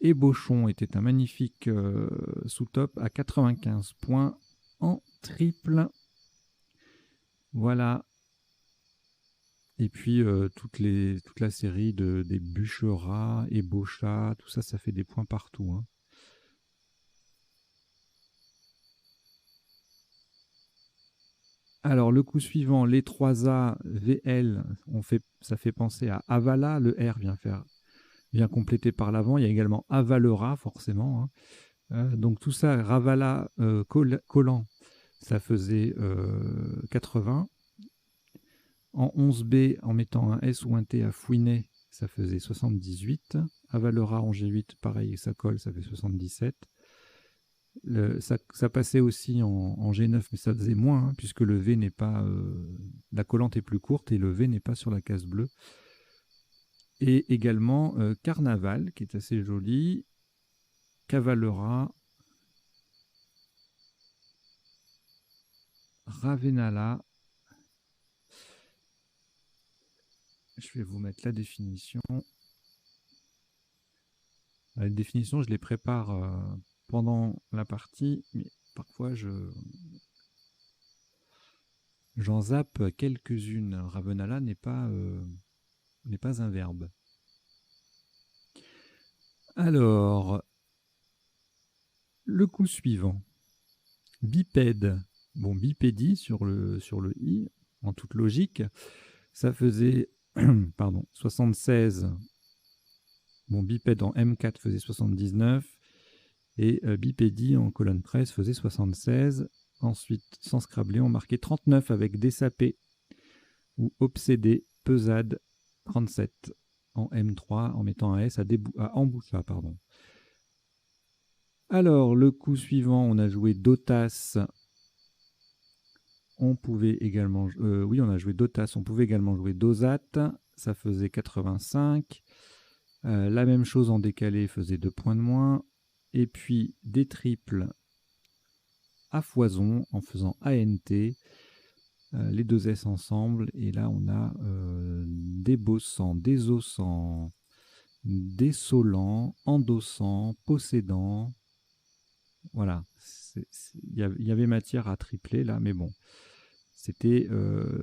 Ébauchon était un magnifique sous-top à 95 points en triple. Voilà. Et puis toute la série des bûcheras, ébauchats, tout ça, ça fait des points partout. Hein. Alors le coup suivant, les 3A, VL, ça fait penser à Avala, le R vient compléter par l'avant. Il y a également Avalera, forcément. Hein. Donc tout ça, Ravala, collant, ça faisait 80. En 11B, en mettant un S ou un T à Fouinet, ça faisait 78. À Valera en G8, pareil, ça colle, ça fait 77. Ça passait aussi en G9, mais ça faisait moins, hein, puisque le V n'est pas... la collante est plus courte et le V n'est pas sur la case bleue. Et également Carnaval, qui est assez joli. Cavalera. Ravenala. Je vais vous mettre la définition. La définition, je les prépare pendant la partie, mais parfois j'en zappe quelques-unes. Ravenala n'est pas un verbe. Alors, le coup suivant. Bipède. Bon, bipédie sur le i, en toute logique. Ça faisait pardon, 76. Bon, bipède en M4 faisait 79. Et bipédie en colonne 13 faisait 76. Ensuite, sans scrabler, on marquait 39 avec désapé ou obsédé, pesade, 37 en M3 en mettant un S à emboucha, pardon. Alors, le coup suivant, on a joué Dotas. On pouvait également... oui, on a joué Dotas. On pouvait également jouer Dosat. Ça faisait 85. La même chose en décalé faisait 2 points de moins. Et puis, des triples à foison en faisant ANT. Les deux S ensemble. Et là, on a débossant, désossant, dessolant, endossant, possédant. Voilà. Il y avait matière à tripler là, mais bon. C'était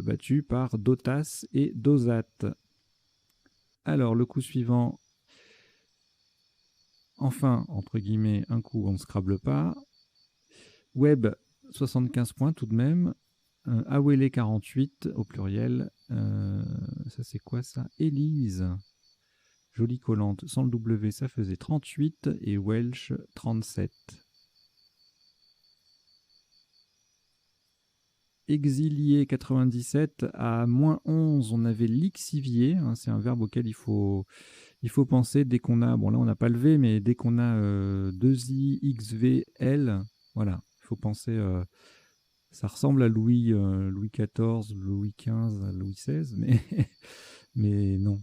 battu par Dotas et Dosat. Alors, le coup suivant, enfin, entre guillemets, un coup, on ne scrable pas. Web, 75 points tout de même. Awele, 48 au pluriel. Ça, c'est quoi ça? Élise. Jolie collante. Sans le W, ça faisait 38. Et Welsh, 37. Exilié 97 à moins 11, on avait lixivier, hein, c'est un verbe auquel il faut penser dès qu'on a, bon là on n'a pas le V, mais dès qu'on a 2i, xv, l, voilà, il faut penser, ça ressemble à Louis XIV, Louis XV, Louis XVI, mais, mais non.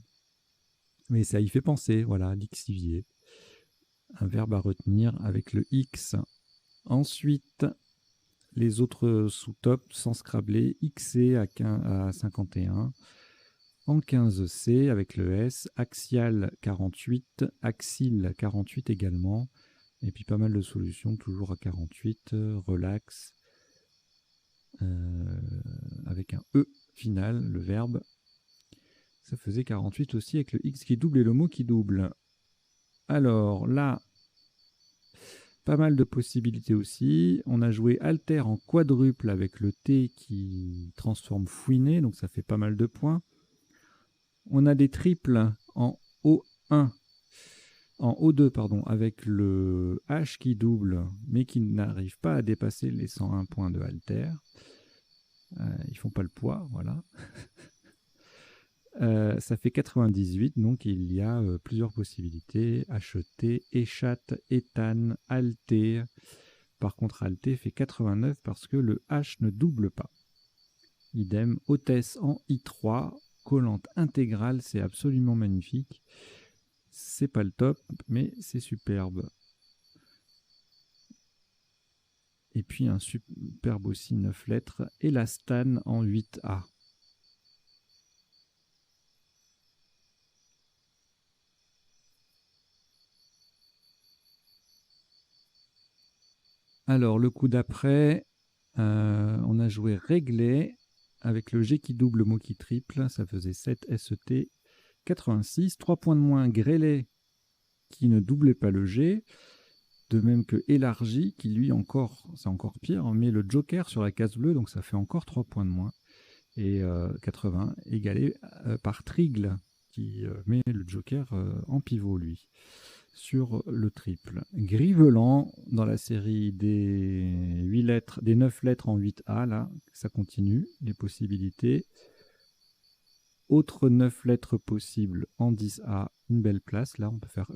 Mais ça y fait penser, voilà, lixivier. Un verbe à retenir avec le X. Ensuite, les autres sous-top sans scrabler, XC à 51, en 15C avec le S, axial 48, axile 48 également, et puis pas mal de solutions toujours à 48, relax, avec un E final, le verbe. Ça faisait 48 aussi avec le X qui double et le mot qui double. Alors là, pas mal de possibilités aussi. On a joué alter en quadruple avec le T qui transforme fouiner, donc ça fait pas mal de points. On a des triples en O1, en O2 pardon, avec le H qui double, mais qui n'arrive pas à dépasser les 101 points de alter. Ils font pas le poids, voilà. Ça fait 98, donc il y a plusieurs possibilités. HT, échatte, éthane, alté. Par contre, alté fait 89 parce que le H ne double pas. Idem, hôtesse en I3, collante intégrale, c'est absolument magnifique. C'est pas le top, mais c'est superbe. Et puis un superbe aussi 9 lettres, élastane en 8A. Alors, le coup d'après, on a joué réglé avec le G qui double, mot qui triple. Ça faisait 7 ST, 86. 3 points de moins, grêlé qui ne doublait pas le G. De même que élargi, qui lui encore, c'est encore pire, met le joker sur la case bleue, donc ça fait encore 3 points de moins. Et 80 égalé par trigle, qui met le joker en pivot, lui, sur le triple. Grivelant, dans la série des 8 lettres, des 9 lettres en 8A, là, ça continue, les possibilités. Autre 9 lettres possibles en 10A, une belle place. Là, on peut faire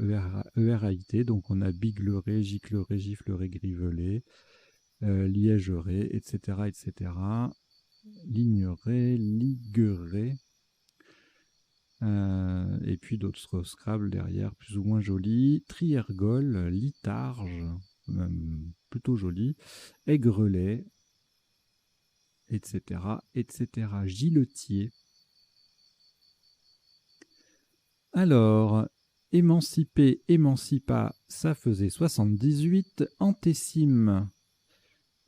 ERAIT. Donc, on a bigleré, gicleré, gifleré, grivelé, liègeré, etc., etc. Ligneré, ligueré. Et puis d'autres Scrabble derrière, plus ou moins jolis. Triergol, litarge, plutôt joli. Aigrelet, etc., etc. Giletier. Alors, émancipé, émancipa, ça faisait 78. Antécime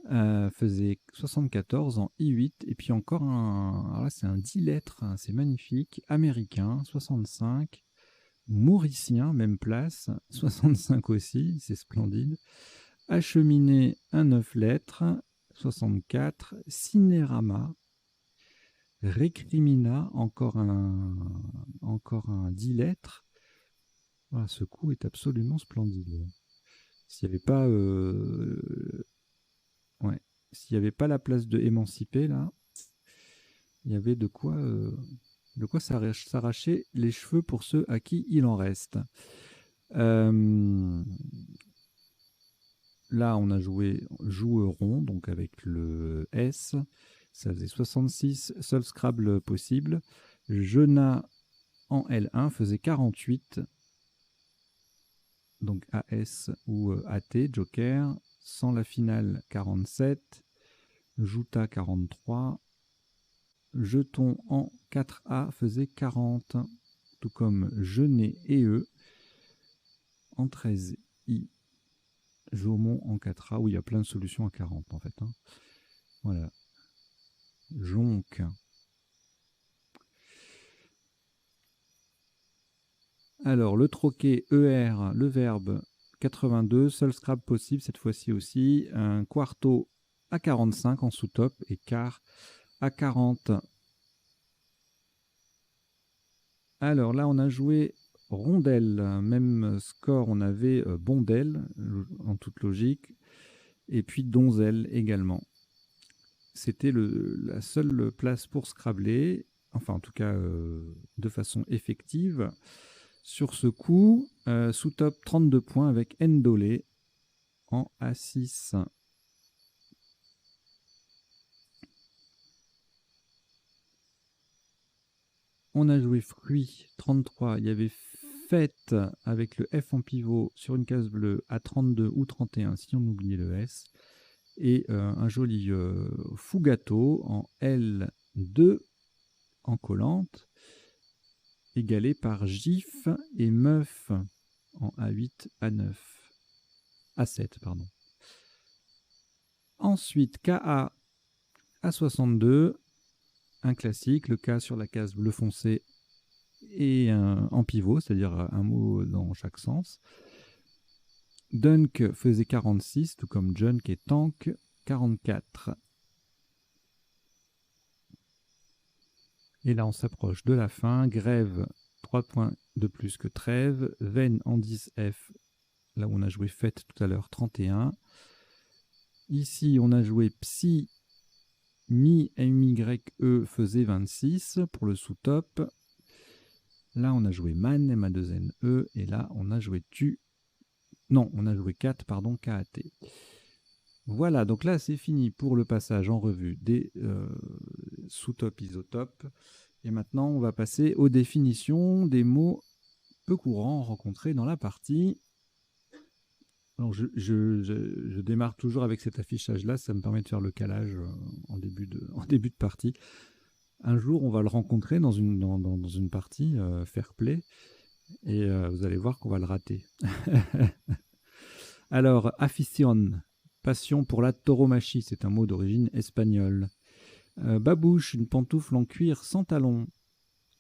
faisait 74 en I8. Et puis encore un, alors là c'est un 10 lettres, hein, c'est magnifique. Américain, 65. Mauricien, même place, 65 aussi, c'est splendide. Acheminé, un 9 lettres, 64. Cinérama. Récrimina, encore un 10 lettres. Voilà, ce coup est absolument splendide. S'il n'y avait pas, ouais, s'il n'y avait pas la place de émanciper là, il y avait de quoi s'arracher les cheveux pour ceux à qui il en reste. Là, on a joué joueron, donc avec le S. Ça faisait 66, seul Scrabble possible. Jena en L1 faisait 48. Donc AS ou AT, Joker. Sans la finale, 47. Jouta, 43. Jeton en 4A faisait 40. Tout comme Genet et E en 13I. Jaumont en 4A, où il y a plein de solutions à 40 en fait. Hein. Voilà. Jonc. Alors, le troquet ER, le verbe 82, seul Scrabble possible cette fois-ci aussi. Un quarto à 45 en sous-top et quart à 40. Alors là, on a joué rondelle. Même score, on avait bondelle, en toute logique. Et puis donzelle également. C'était la seule place pour Scrabbler, enfin en tout cas de façon effective. Sur ce coup, sous-top 32 points avec Ndolé en A6. On a joué fruits 33. Il y avait fête avec le F en pivot sur une case bleue à 32 ou 31 si on oubliait le S. Et un joli Fugato en L2 en collante, égalé par GIF et Meuf en A8, A9, A7, pardon. Ensuite, KA A62, un classique, le K sur la case bleu foncé et en pivot, c'est-à-dire un mot dans chaque sens. Dunk faisait 46, tout comme Junk et Tank, 44. Et là, on s'approche de la fin. Grève, 3 points de plus que trêve. Veine en 10F, là où on a joué fête tout à l'heure, 31. Ici, on a joué Psy, Mi, MYE faisait 26 pour le sous-top. Là, on a joué Man, MA2NE. Et là, on a joué Tu. Non, on a joué 4, pardon, KAT. Voilà, donc là, c'est fini pour le passage en revue des sous-top, isotopes. Et maintenant, on va passer aux définitions des mots peu courants rencontrés dans la partie. Alors, je démarre toujours avec cet affichage-là, ça me permet de faire le calage en début de partie. Un jour, on va le rencontrer dans une partie fair play, et vous allez voir qu'on va le rater. Alors, afición, passion pour la tauromachie, c'est un mot d'origine espagnole. Babouche, une pantoufle en cuir sans talons.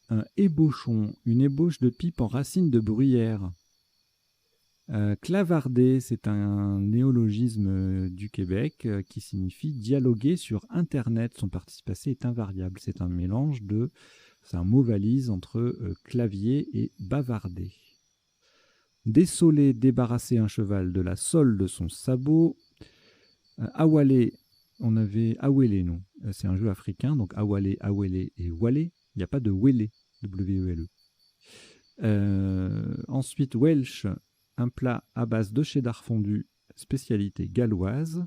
Un ébauchon, une ébauche de pipe en racine de bruyère. Clavarder, c'est un néologisme du Québec qui signifie dialoguer sur Internet. Son participe passé est invariable. C'est un mélange c'est un mot valise entre clavier et bavarder. Dessoler, débarrasser un cheval de la sole de son sabot. Awalé, on avait Awélé, non. C'est un jeu africain, donc Awalé, Awélé et Walé. Il n'y a pas de Wele, W-E-L-E. Ensuite, Welsh, un plat à base de cheddar fondu, spécialité galloise.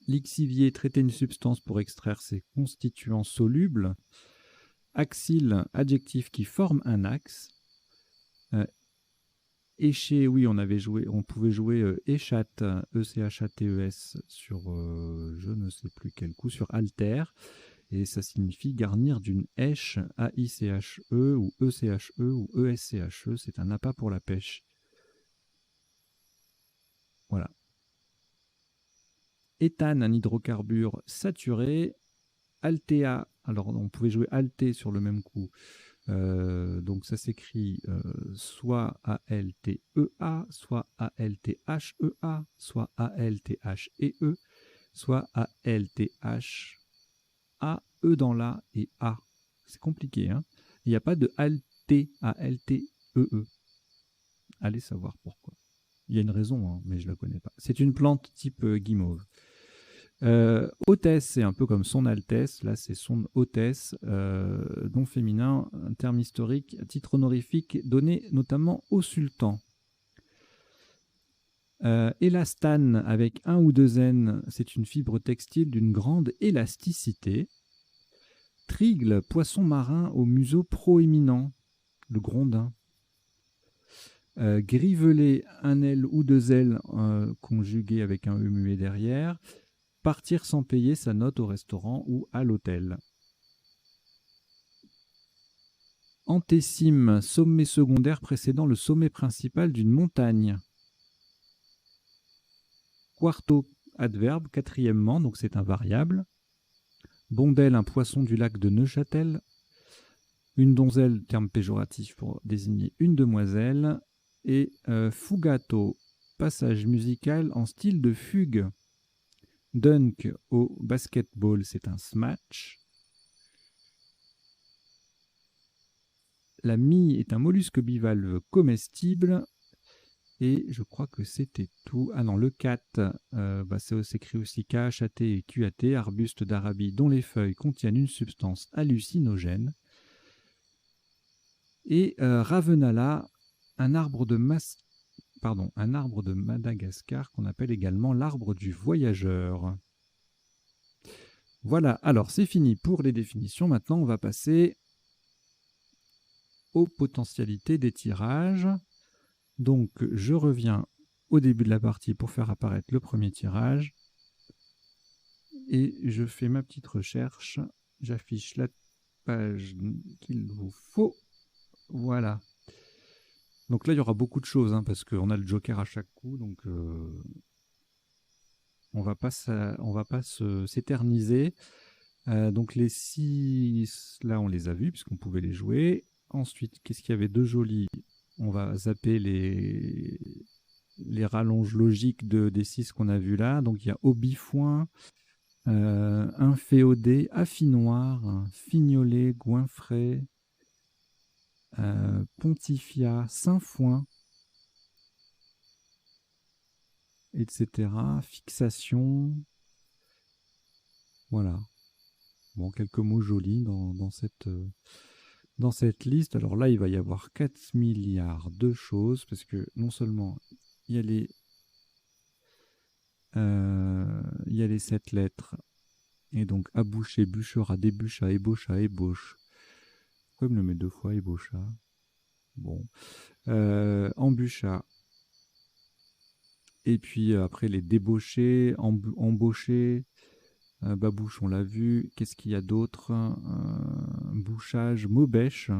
Lixivier, traiter une substance pour extraire ses constituants solubles. Axile, adjectif qui forme un axe. Éché, oui, on pouvait jouer échat, E-C-H-A-T-E-S, sur je ne sais plus quel coup, sur alter. Et ça signifie garnir d'une èche, A-I-C-H-E, ou E-C-H-E, ou E-S-C-H-E. C'est un appât pour la pêche. Voilà. Éthane, un hydrocarbure saturé. Altea, alors on pouvait jouer alté sur le même coup. Donc ça s'écrit soit A-L-T-E-A, soit A-L-T-H-E-A, soit A-L-T-H-E-E, soit A-L-T-H-A-E dans la et A. C'est compliqué, hein. Il n'y a pas de alté, A-L-T-E-E. Allez savoir pourquoi. Il y a une raison, hein, mais je ne la connais pas. C'est une plante type guimauve. Hôtesse, c'est un peu comme son Altesse, là c'est son hôtesse, nom féminin, un terme historique, titre honorifique donné notamment au sultan. Élastane avec un ou deux N, c'est une fibre textile d'une grande élasticité. Trigle, poisson marin au museau proéminent, le grondin. Grivelé, un L ou deux L conjugué avec un E muet derrière. Partir sans payer sa note au restaurant ou à l'hôtel. Antécime, sommet secondaire précédant le sommet principal d'une montagne. Quarto, adverbe, quatrièmement, donc c'est un variable. Bondelle, un poisson du lac de Neuchâtel. Une donzelle, terme péjoratif pour désigner une demoiselle. Et fugato, passage musical en style de fugue. Dunk au basketball, c'est un smash. La mie est un mollusque bivalve comestible. Et je crois que c'était tout. Ah non, le cat, ça s'écrit aussi K-H-A-T et Q-A-T, arbuste d'Arabie dont les feuilles contiennent une substance hallucinogène. Et Ravenala, un arbre de Madagascar qu'on appelle également l'arbre du voyageur. Voilà, alors c'est fini pour les définitions. Maintenant, on va passer aux potentialités des tirages. Donc, je reviens au début de la partie pour faire apparaître le premier tirage. Et je fais ma petite recherche. J'affiche la page qu'il vous faut. Voilà. Donc là, il y aura beaucoup de choses, hein, parce qu'on a le joker à chaque coup. Donc, on va pas s'éterniser. Donc les 6, là, on les a vus, puisqu'on pouvait les jouer. Ensuite, qu'est-ce qu'il y avait de joli? On va zapper les rallonges logiques des 6 qu'on a vus là. Donc, il y a Aubifoin, un féodé, affinoir, fignolet, goinfré, pontifia, saint-foin, etc. Fixation. Voilà. Bon, quelques mots jolis dans cette liste. Alors là, il va y avoir 4 milliards de choses, parce que non seulement il y a les 7 lettres, et donc aboucher, bûchera, débûcha, ébaucha, ébauche. Pourquoi il me le met 2 fois, ébaucha? Bon. Embûcha. Et puis après les débauchés, embauchés, babouche, on l'a vu. Qu'est-ce qu'il y a d'autre? Bouchage, maubèche.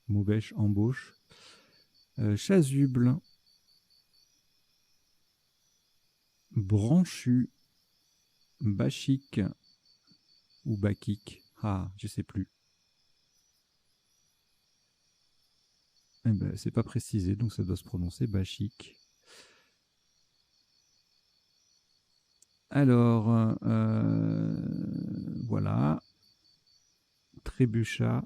Maubèche, embauche. Chasuble. Branchu. Bachique. Ou baquique. Ah, je sais plus. Eh ben, c'est pas précisé, donc ça doit se prononcer bachique. Alors, voilà. Trébuchat.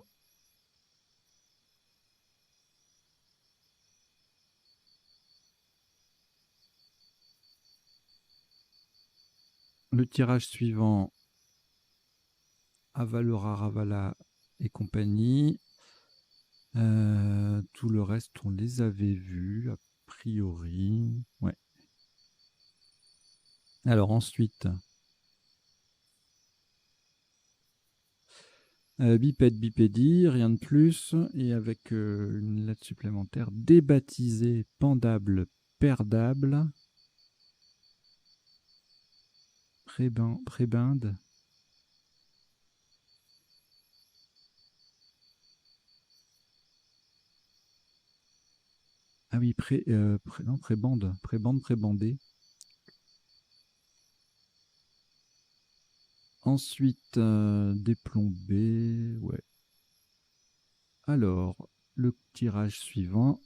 Le tirage suivant, Avalora, Ravala et compagnie. Tout le reste, on les avait vus, a priori. Ouais. Alors ensuite, bipède, bipédie, rien de plus. Et avec une lettre supplémentaire, débaptisé, pendable, perdable, prébinde. Ah oui, non, prébande, prébandé. Ensuite, déplombé, ouais. Alors, le tirage suivant.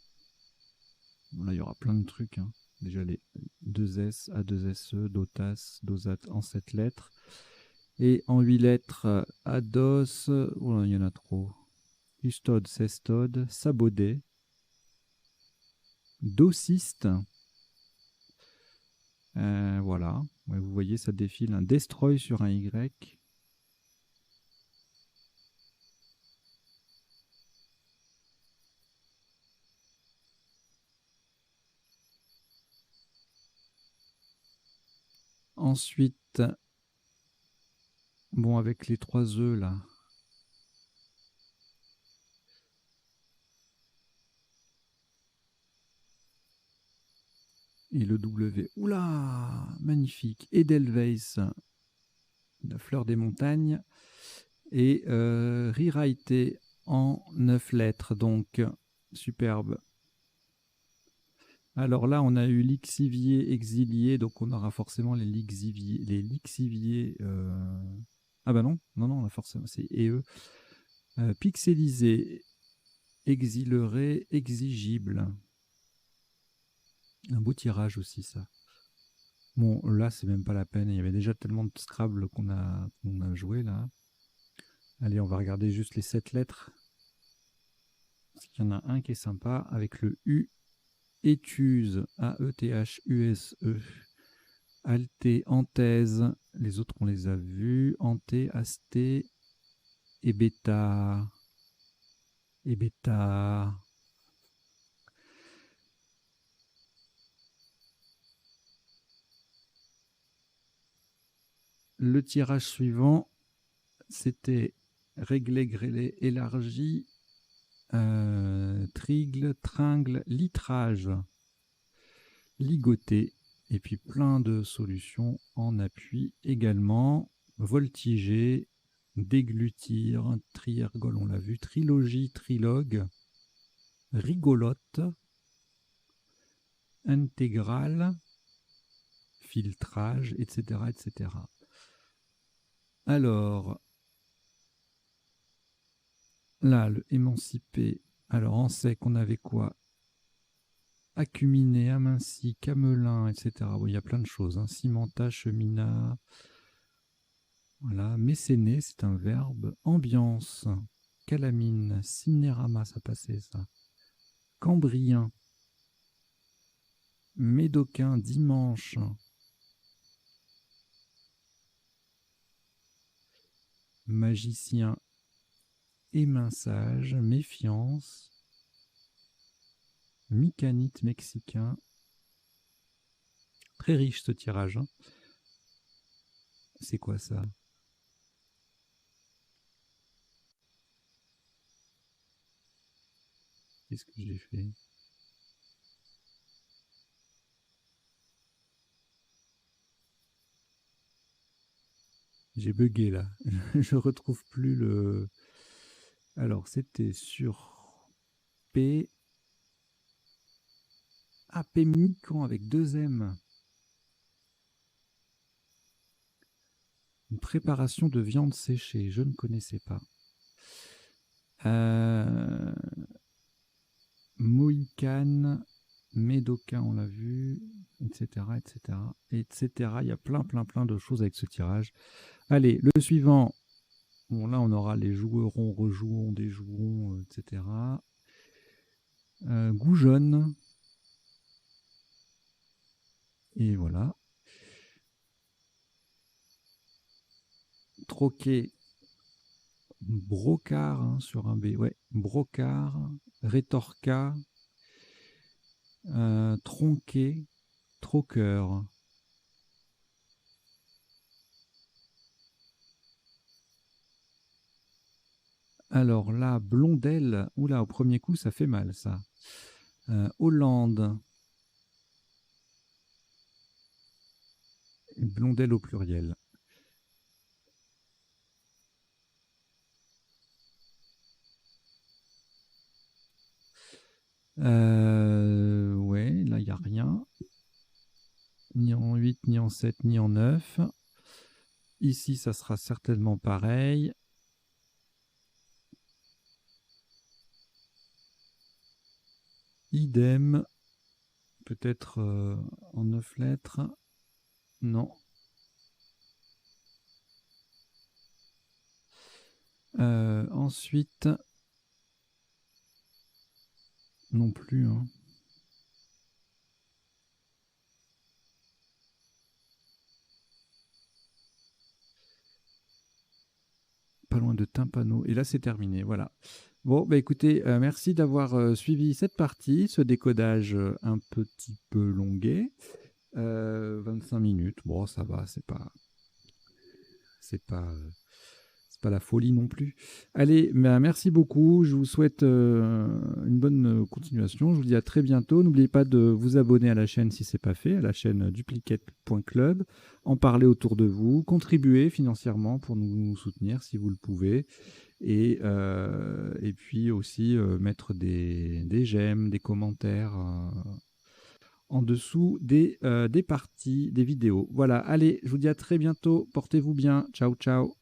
Là, il y aura plein de trucs. Hein. Déjà, les 2S, A2SE, DOTAS, DOSAT en 7 lettres. Et en 8 lettres, ADOS, oh là, il y en a trop. Custode, Cestode, Sabaudet, Dossiste. Voilà. Ouais, vous voyez, ça défile un Destroy sur un Y. Ensuite, bon, avec les 3 E là. Et le W. Oula, magnifique. Edelweiss, la fleur des montagnes. Et rewrité en 9 lettres. Donc, superbe. Alors là, on a eu lixivier exilié, donc on aura forcément les lixiviers. Ah bah non, on a forcément, c'est EE. Pixelisé, exileré, exigible. Un beau tirage aussi, ça. Bon, là, c'est même pas la peine. Il y avait déjà tellement de Scrabble qu'on a joué, là. Allez, on va regarder juste les 7 lettres. Parce qu'il y en a un qui est sympa, avec le U. Éthuse, A-E-T-H-U-S-E. Alté, Anthèse, les autres on les a vus. Anté, Asté, et Bêta. Et Bêta. Le tirage suivant, c'était réglé, grêlé, élargi, trigle, tringle, litrage, ligoté, et puis plein de solutions en appui également. Voltiger, déglutir, triergol, on l'a vu, trilogie, trilogue, rigolote, intégrale, filtrage, etc., etc. Alors, là, le émancipé. Alors, en sec, on avait quoi? Acuminé, aminci, camelin, etc. Bon, il y a plein de choses. Hein. Cimenta, cheminat. Voilà. Mécéné, c'est un verbe. Ambiance. Calamine. Cinérama, ça passait, ça. Cambrien. Médocain, dimanche. Magicien, éminçage, méfiance. Mycanite mexicain. Très riche ce tirage. Hein. C'est quoi ça? Qu'est-ce que j'ai fait? J'ai bugué là. Je retrouve plus le. Alors, c'était sur P. Ah, P Mican avec 2 M. Une préparation de viande séchée. Je ne connaissais pas. Mohican, Médocain, on l'a vu, etc., etc., etc. Il y a plein de choses avec ce tirage. Allez, le suivant. Bon, là, on aura les jouerons, rejouons, déjouerons, etc. Goujonne. Et voilà. Troquet, Brocard, hein, sur un B. Ouais, brocard, rétorqua, tronqué, troqueur. Alors là, blondelle. Oula, au premier coup, ça fait mal, ça. Hollande. Blondelle au pluriel. Ouais, là, il n'y a rien. Ni en 8, ni en 7, ni en 9. Ici, ça sera certainement pareil. Idem. Peut-être en 9 lettres. Non. Ensuite, non plus. Hein. Pas loin de Tympano. Et là, c'est terminé. Voilà. Bon, bah écoutez, merci d'avoir suivi cette partie, ce décodage un petit peu longuet. 25 minutes. Bon, ça va, c'est pas, c'est pas la folie non plus. Allez, bah, merci beaucoup. Je vous souhaite une bonne continuation. Je vous dis à très bientôt. N'oubliez pas de vous abonner à la chaîne si ce n'est pas fait, à la chaîne duplicate.club. En parler autour de vous. Contribuer financièrement pour nous soutenir si vous le pouvez. Et puis aussi mettre des j'aime, des commentaires en dessous des parties, des vidéos. Voilà, allez, je vous dis à très bientôt. Portez-vous bien. Ciao, ciao.